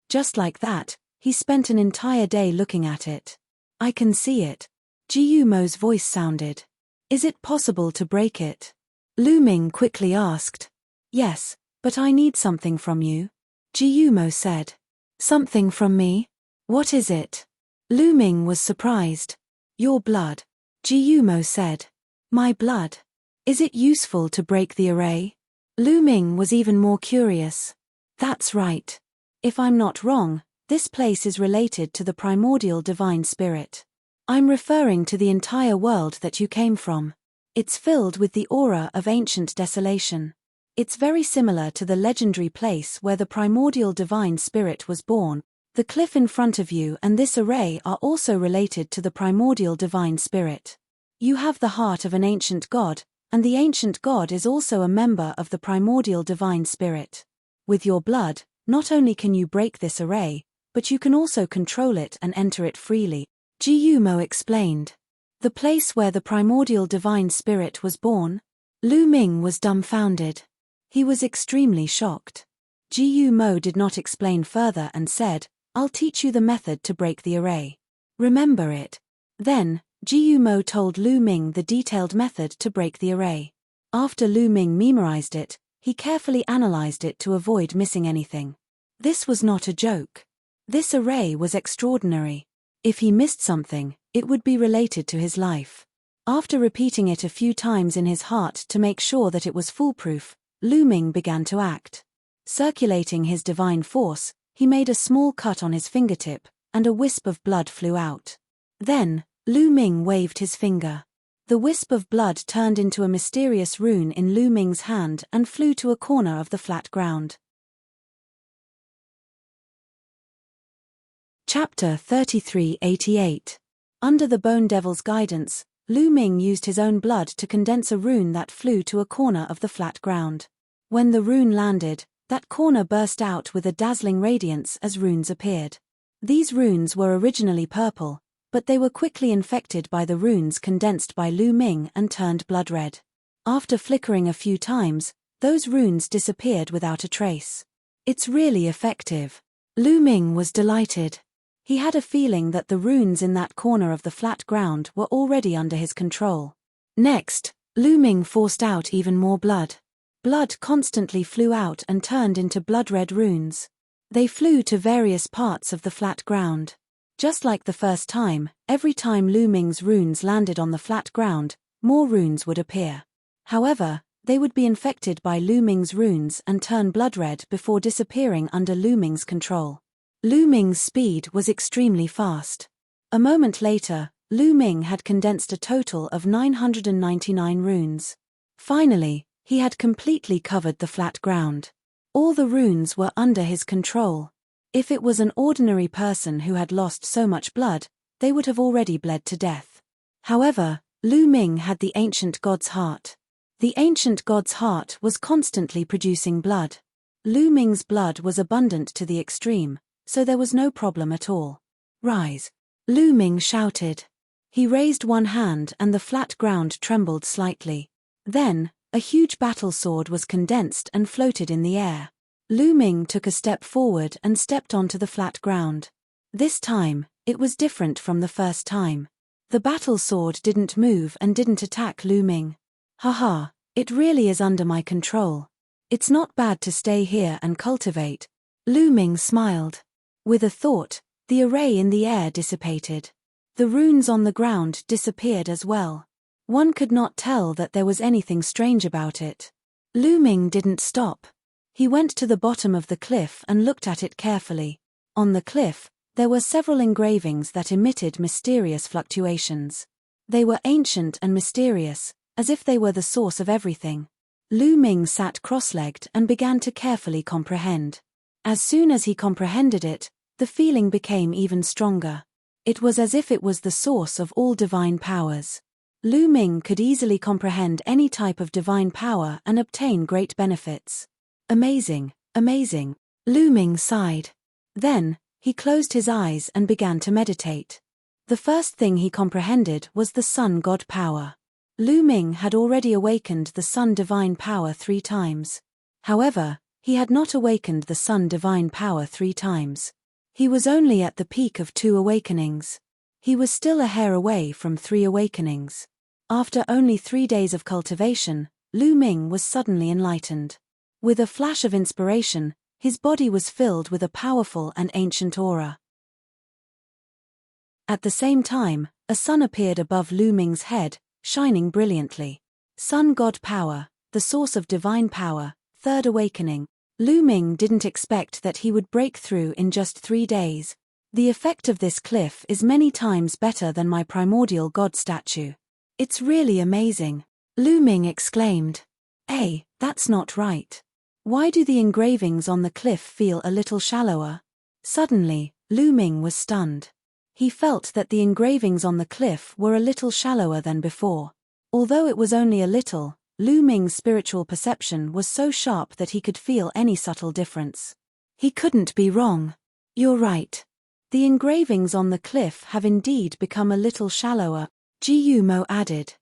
Just like that, he spent an entire day looking at it. I can see it. Ji Mo's voice sounded. Is it possible to break it? Lu Ming quickly asked. Yes, but I need something from you, Ji Mo said. Something from me? What is it? Lu Ming was surprised. Your blood, Ji Mo said. My blood? Is it useful to break the array? Lu Ming was even more curious. That's right. If I'm not wrong, this place is related to the primordial divine spirit. I'm referring to the entire world that you came from. It's filled with the aura of ancient desolation. It's very similar to the legendary place where the primordial divine spirit was born. The cliff in front of you and this array are also related to the primordial divine spirit. You have the heart of an ancient god, and the ancient god is also a member of the primordial divine spirit. With your blood, not only can you break this array, but you can also control it and enter it freely, Ji Mo explained. The place where the primordial divine spirit was born? Lu Ming was dumbfounded. He was extremely shocked. Ji Mo did not explain further and said, I'll teach you the method to break the array. Remember it. Then, Ji Mo told Lu Ming the detailed method to break the array. After Lu Ming memorized it, he carefully analyzed it to avoid missing anything. This was not a joke. This array was extraordinary. If he missed something, it would be related to his life. After repeating it a few times in his heart to make sure that it was foolproof, Lu Ming began to act. Circulating his divine force, he made a small cut on his fingertip, and a wisp of blood flew out. Then, Lu Ming waved his finger. The wisp of blood turned into a mysterious rune in Lu Ming's hand and flew to a corner of the flat ground. Chapter 3388. Under the Bone Devil's guidance, Lu Ming used his own blood to condense a rune that flew to a corner of the flat ground. When the rune landed, that corner burst out with a dazzling radiance as runes appeared. These runes were originally purple, but they were quickly infected by the runes condensed by Lu Ming and turned blood red. After flickering a few times, those runes disappeared without a trace. It's really effective. Lu Ming was delighted. He had a feeling that the runes in that corner of the flat ground were already under his control. Next, Lu Ming forced out even more blood. Blood constantly flew out and turned into blood-red runes. They flew to various parts of the flat ground. Just like the first time, every time Lu Ming's runes landed on the flat ground, more runes would appear. However, they would be infected by Lu Ming's runes and turn blood-red before disappearing under Lu Ming's control. Lu Ming's speed was extremely fast. A moment later, Lu Ming had condensed a total of 999 runes. Finally, he had completely covered the flat ground. All the runes were under his control. If it was an ordinary person who had lost so much blood, they would have already bled to death. However, Lu Ming had the ancient god's heart. The ancient god's heart was constantly producing blood. Lu Ming's blood was abundant to the extreme, so there was no problem at all. "Rise!" Lu Ming shouted. He raised one hand and the flat ground trembled slightly. Then, a huge battle sword was condensed and floated in the air. Lu Ming took a step forward and stepped onto the flat ground. This time, it was different from the first time. The battle sword didn't move and didn't attack Lu Ming. "Haha, it really is under my control. It's not bad to stay here and cultivate." Lu Ming smiled. With a thought, the array in the air dissipated. The runes on the ground disappeared as well. One could not tell that there was anything strange about it. Lu Ming didn't stop. He went to the bottom of the cliff and looked at it carefully. On the cliff, there were several engravings that emitted mysterious fluctuations. They were ancient and mysterious, as if they were the source of everything. Lu Ming sat cross-legged and began to carefully comprehend. As soon as he comprehended it, the feeling became even stronger. It was as if it was the source of all divine powers. Lu Ming could easily comprehend any type of divine power and obtain great benefits. Amazing, amazing. Lu Ming sighed. Then, he closed his eyes and began to meditate. The first thing he comprehended was the sun god power. Lu Ming had already awakened the sun divine power 3 times. However, he had not awakened the sun divine power 3 times. He was only at the peak of 2 awakenings. He was still a hair away from 3 awakenings. After only 3 days of cultivation, Lu Ming was suddenly enlightened. With a flash of inspiration, his body was filled with a powerful and ancient aura. At the same time, a sun appeared above Lu Ming's head, shining brilliantly. Sun god power, the source of divine power, 3rd awakening. Lu Ming didn't expect that he would break through in just 3 days. The effect of this cliff is many times better than my primordial god statue. It's really amazing. Lu Ming exclaimed. "Hey, that's not right. Why do the engravings on the cliff feel a little shallower?" Suddenly, Lu Ming was stunned. He felt that the engravings on the cliff were a little shallower than before. Although it was only a little, Lu Ming's spiritual perception was so sharp that he could feel any subtle difference. He couldn't be wrong. "You're right. The engravings on the cliff have indeed become a little shallower," Jiu Mo added.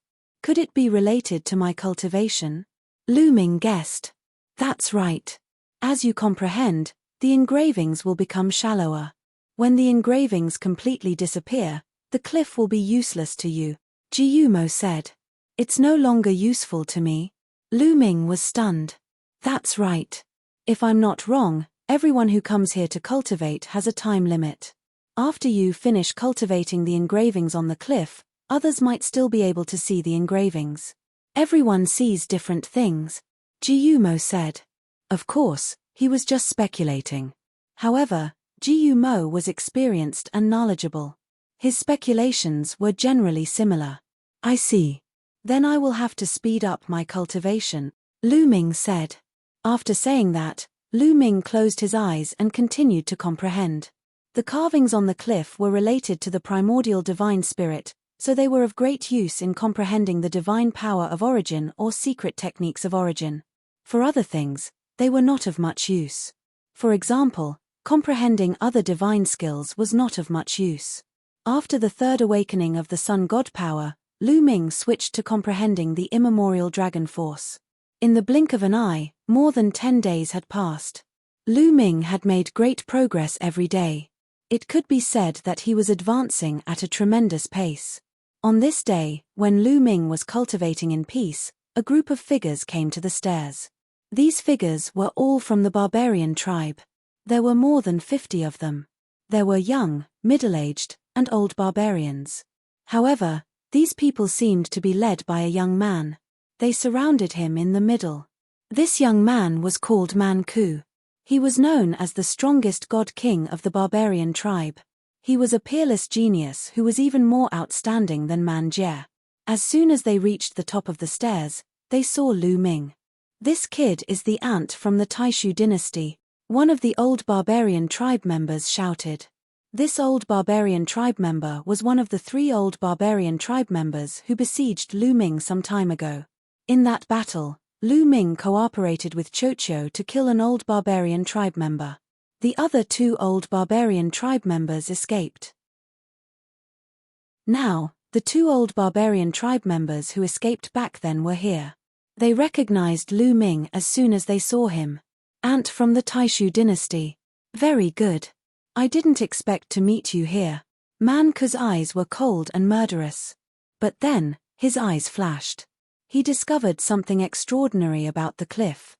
"Could it be related to my cultivation?" Lu Ming guessed. "That's right. As you comprehend, the engravings will become shallower. When the engravings completely disappear, the cliff will be useless to you," Jiu Mo said. "It's no longer useful to me." Lu Ming was stunned. "That's right. If I'm not wrong, everyone who comes here to cultivate has a time limit. After you finish cultivating the engravings on the cliff, others might still be able to see the engravings. Everyone sees different things," Jiu Mo said. Of course, he was just speculating. However, Jiu Mo was experienced and knowledgeable. His speculations were generally similar. "I see. Then I will have to speed up my cultivation," Lu Ming said. After saying that, Lu Ming closed his eyes and continued to comprehend. The carvings on the cliff were related to the primordial divine spirit, so they were of great use in comprehending the divine power of origin or secret techniques of origin. For other things, they were not of much use. For example, comprehending other divine skills was not of much use. After the third awakening of the sun god power, Lu Ming switched to comprehending the immemorial dragon force. In the blink of an eye, more than 10 days had passed. Lu Ming had made great progress every day. It could be said that he was advancing at a tremendous pace. On this day, when Lu Ming was cultivating in peace, a group of figures came to the stairs. These figures were all from the barbarian tribe. There were more than 50 of them. There were young, middle-aged, and old barbarians. However, these people seemed to be led by a young man. They surrounded him in the middle. This young man was called Man Ku. He was known as the strongest god king of the barbarian tribe. He was a peerless genius who was even more outstanding than Man Jie. As soon as they reached the top of the stairs, they saw Lu Ming. This kid is the ant from the Taishu dynasty, one of the old barbarian tribe members shouted. This old barbarian tribe member was one of the 3 old barbarian tribe members who besieged Lu Ming some time ago. In that battle, Lu Ming cooperated with Chocho to kill an old barbarian tribe member. The other 2 old barbarian tribe members escaped. Now, the 2 old barbarian tribe members who escaped back then were here. They recognized Lu Ming as soon as they saw him. Ant from the Taishu dynasty. Very good. I didn't expect to meet you here. Man Ku's eyes were cold and murderous. But then, his eyes flashed. He discovered something extraordinary about the cliff.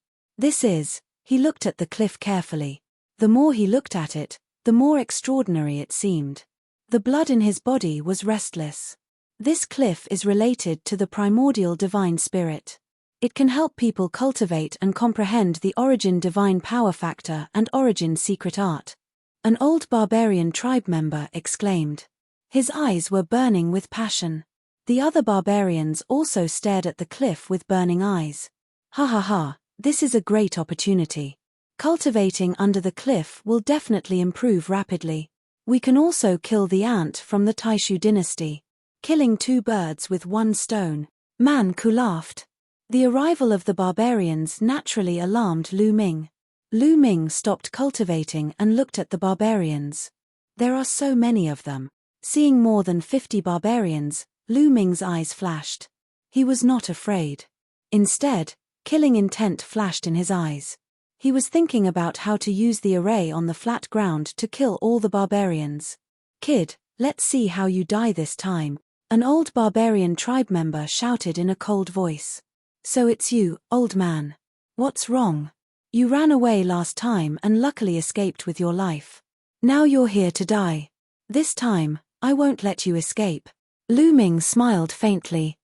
He looked at the cliff carefully. The more he looked at it, the more extraordinary it seemed. The blood in his body was restless. This cliff is related to the primordial divine spirit. It can help people cultivate and comprehend the origin divine power factor and origin secret art. An old barbarian tribe member exclaimed. His eyes were burning with passion. The other barbarians also stared at the cliff with burning eyes. Ha ha ha, this is a great opportunity. Cultivating under the cliff will definitely improve rapidly. We can also kill the ant from the Taishu dynasty. Killing 2 birds with 1 stone. Man Ku laughed. The arrival of the barbarians naturally alarmed Lu Ming. Lu Ming stopped cultivating and looked at the barbarians. There are so many of them. Seeing more than 50 barbarians, Lu Ming's eyes flashed. He was not afraid. Instead, killing intent flashed in his eyes. He was thinking about how to use the array on the flat ground to kill all the barbarians. Kid, let's see how you die this time, an old barbarian tribe member shouted in a cold voice. So it's you, old man. What's wrong? You ran away last time and luckily escaped with your life. Now you're here to die. This time, I won't let you escape. Lu Ming smiled faintly.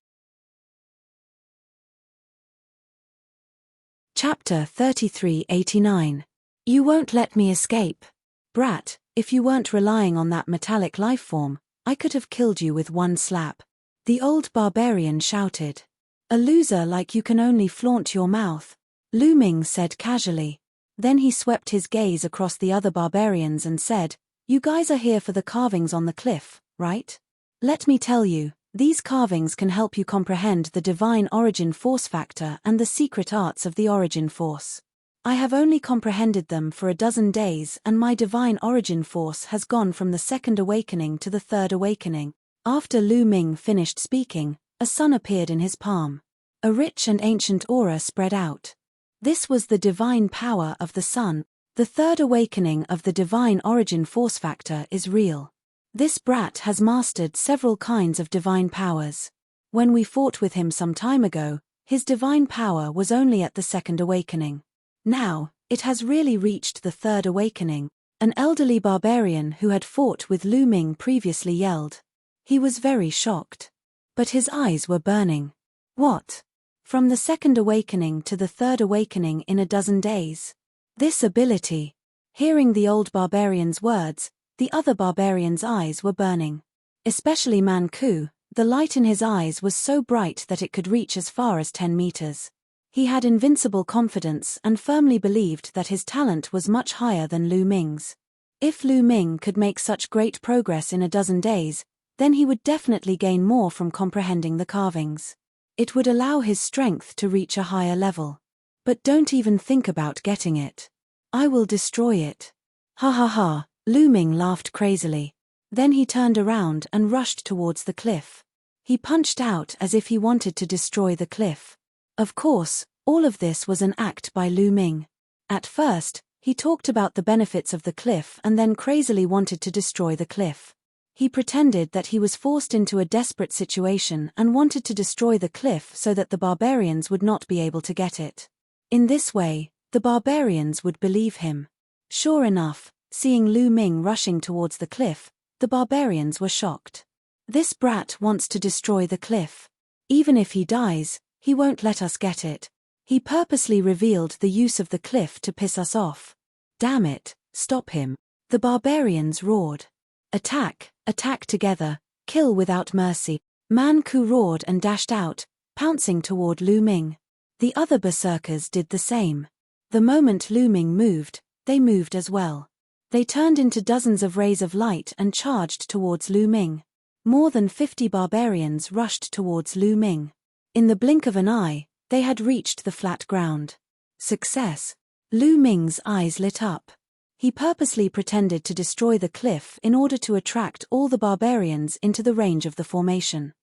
Chapter 3389. You won't let me escape. Brat, if you weren't relying on that metallic lifeform, I could have killed you with 1 slap. The old barbarian shouted. A loser like you can only flaunt your mouth, Lu Ming said casually. Then he swept his gaze across the other barbarians and said, You guys are here for the carvings on the cliff, right? Let me tell you, these carvings can help you comprehend the divine origin force factor and the secret arts of the origin force. I have only comprehended them for a dozen days and my divine origin force has gone from the 2nd awakening to the 3rd awakening. After Lu Ming finished speaking, a sun appeared in his palm. A rich and ancient aura spread out. This was the divine power of the sun. The 3rd awakening of the divine origin force factor is real. This brat has mastered several kinds of divine powers. When we fought with him some time ago, his divine power was only at the 2nd awakening. Now, it has really reached the 3rd awakening. An elderly barbarian who had fought with Lu Ming previously yelled. He was very shocked. But his eyes were burning. What? From the 2nd awakening to the 3rd awakening in a dozen days? This ability. Hearing the old barbarian's words, the other barbarian's eyes were burning. Especially Man Ku, the light in his eyes was so bright that it could reach as far as 10 meters. He had invincible confidence and firmly believed that his talent was much higher than Lu Ming's. If Lu Ming could make such great progress in a dozen days, Then he would definitely gain more from comprehending the carvings. It would allow his strength to reach a higher level. But don't even think about getting it. I will destroy it. Ha ha ha, Lu Ming laughed crazily. Then he turned around and rushed towards the cliff. He punched out as if he wanted to destroy the cliff. Of course, all of this was an act by Lu Ming. At first, he talked about the benefits of the cliff and then crazily wanted to destroy the cliff. He pretended that he was forced into a desperate situation and wanted to destroy the cliff so that the barbarians would not be able to get it. In this way, the barbarians would believe him. Sure enough, seeing Lu Ming rushing towards the cliff, the barbarians were shocked. This brat wants to destroy the cliff. Even if he dies, he won't let us get it. He purposely revealed the use of the cliff to piss us off. Damn it, stop him. The barbarians roared. Attack, attack together, kill without mercy. Man Ku roared and dashed out, pouncing toward Lu Ming. The other berserkers did the same. The moment Lu Ming moved, they moved as well. They turned into dozens of rays of light and charged towards Lu Ming. More than 50 barbarians rushed towards Lu Ming. In the blink of an eye, they had reached the flat ground. Success! Lu Ming's eyes lit up. He purposely pretended to destroy the cliff in order to attract all the barbarians into the range of the formation.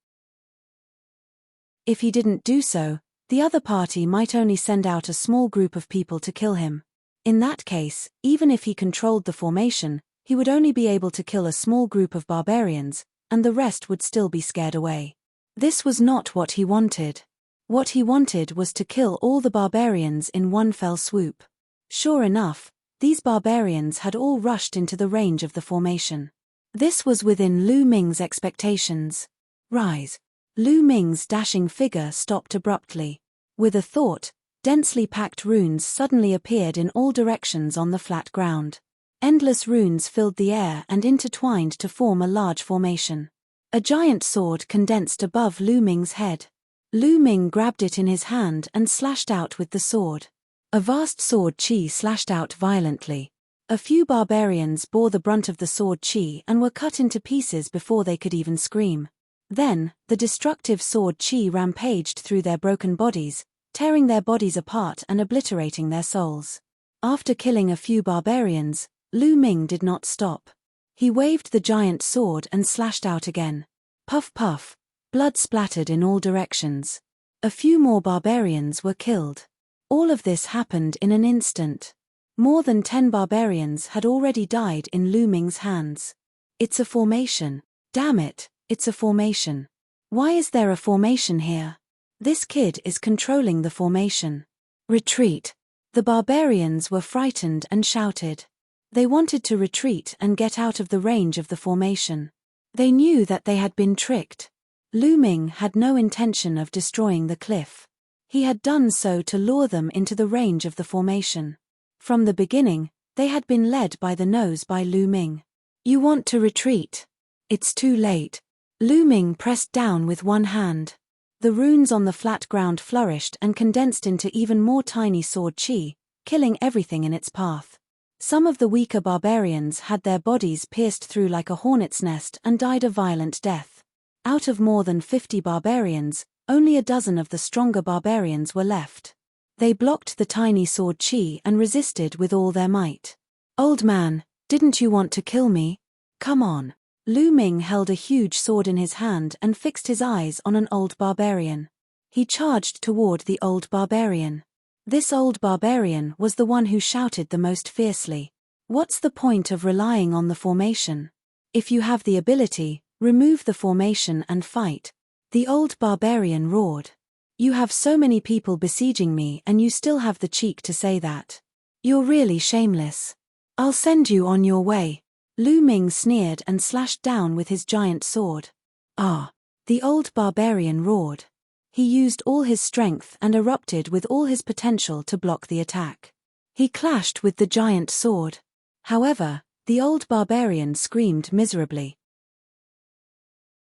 If he didn't do so, the other party might only send out a small group of people to kill him. In that case, even if he controlled the formation, he would only be able to kill a small group of barbarians, and the rest would still be scared away. This was not what he wanted. What he wanted was to kill all the barbarians in one fell swoop. Sure enough, these barbarians had all rushed into the range of the formation. This was within Lu Ming's expectations. Rise! Lu Ming's dashing figure stopped abruptly. With a thought, densely packed runes suddenly appeared in all directions on the flat ground. Endless runes filled the air and intertwined to form a large formation. A giant sword condensed above Lu Ming's head. Lu Ming grabbed it in his hand and slashed out with the sword. A vast sword chi slashed out violently. A few barbarians bore the brunt of the sword chi and were cut into pieces before they could even scream. Then, the destructive sword chi rampaged through their broken bodies, tearing their bodies apart and obliterating their souls. After killing a few barbarians, Lu Ming did not stop. He waved the giant sword and slashed out again. Puff puff, blood splattered in all directions. A few more barbarians were killed. All of this happened in an instant. More than 10 barbarians had already died in Lu Ming's hands. It's a formation. Damn it, it's a formation. Why is there a formation here? This kid is controlling the formation. Retreat. The barbarians were frightened and shouted. They wanted to retreat and get out of the range of the formation. They knew that they had been tricked. Lu Ming had no intention of destroying the cliff. He had done so to lure them into the range of the formation. From the beginning, they had been led by the nose by Lu Ming. You want to retreat? It's too late. Lu Ming pressed down with one hand. The runes on the flat ground flourished and condensed into even more tiny sword chi, killing everything in its path. Some of the weaker barbarians had their bodies pierced through like a hornet's nest and died a violent death. Out of more than 50 barbarians, only a dozen of the stronger barbarians were left. They blocked the tiny sword chi and resisted with all their might. Old man, didn't you want to kill me? Come on. Lu Ming held a huge sword in his hand and fixed his eyes on an old barbarian. He charged toward the old barbarian. This old barbarian was the one who shouted the most fiercely. What's the point of relying on the formation? If you have the ability, remove the formation and fight. The old barbarian roared. You have so many people besieging me and you still have the cheek to say that. You're really shameless. I'll send you on your way. Lu Ming sneered and slashed down with his giant sword. Ah! The old barbarian roared. He used all his strength and erupted with all his potential to block the attack. He clashed with the giant sword. However, the old barbarian screamed miserably.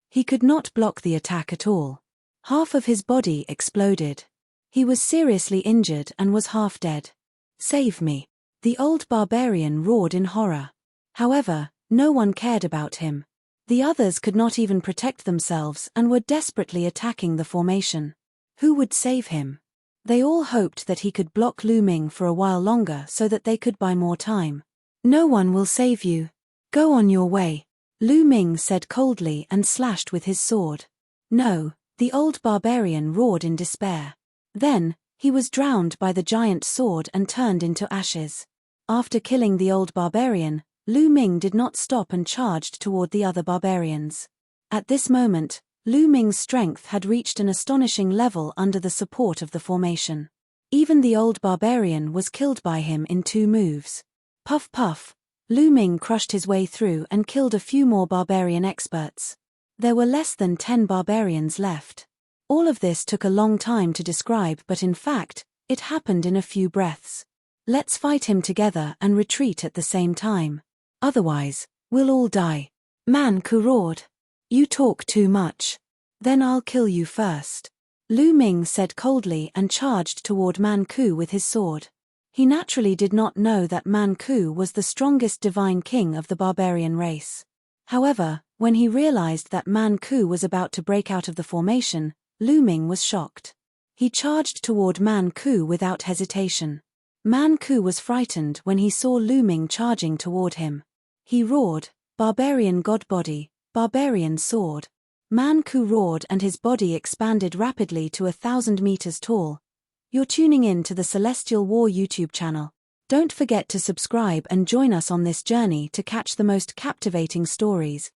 He could not block the attack at all. Half of his body exploded. He was seriously injured and was half dead. Save me! The old barbarian roared in horror. However, no one cared about him. The others could not even protect themselves and were desperately attacking the formation. Who would save him? They all hoped that he could block Lu Ming for a while longer so that they could buy more time. No one will save you. Go on your way, Lu Ming said coldly and slashed with his sword. No, the old barbarian roared in despair. Then, he was drowned by the giant sword and turned into ashes. After killing the old barbarian, Lu Ming did not stop and charged toward the other barbarians. At this moment, Lu Ming's strength had reached an astonishing level under the support of the formation. Even the old barbarian was killed by him in 2 moves. Puff puff, Lu Ming crushed his way through and killed a few more barbarian experts. There were less than 10 barbarians left. All of this took a long time to describe, but in fact, it happened in a few breaths. Let's fight him together and retreat at the same time. Otherwise, we'll all die. Man Ku roared. You talk too much. Then I'll kill you first, Lu Ming said coldly and charged toward Man Ku with his sword. He naturally did not know that Man Ku was the strongest divine king of the barbarian race. However, when he realized that Man Ku was about to break out of the formation, Lu Ming was shocked. He charged toward Man Ku without hesitation. Man Ku was frightened when he saw Lu Ming charging toward him. He roared, "Barbarian god body, barbarian sword." Man Ku roared and his body expanded rapidly to 1,000 meters tall. You're tuning in to the Celestial War YouTube channel. Don't forget to subscribe and join us on this journey to catch the most captivating stories.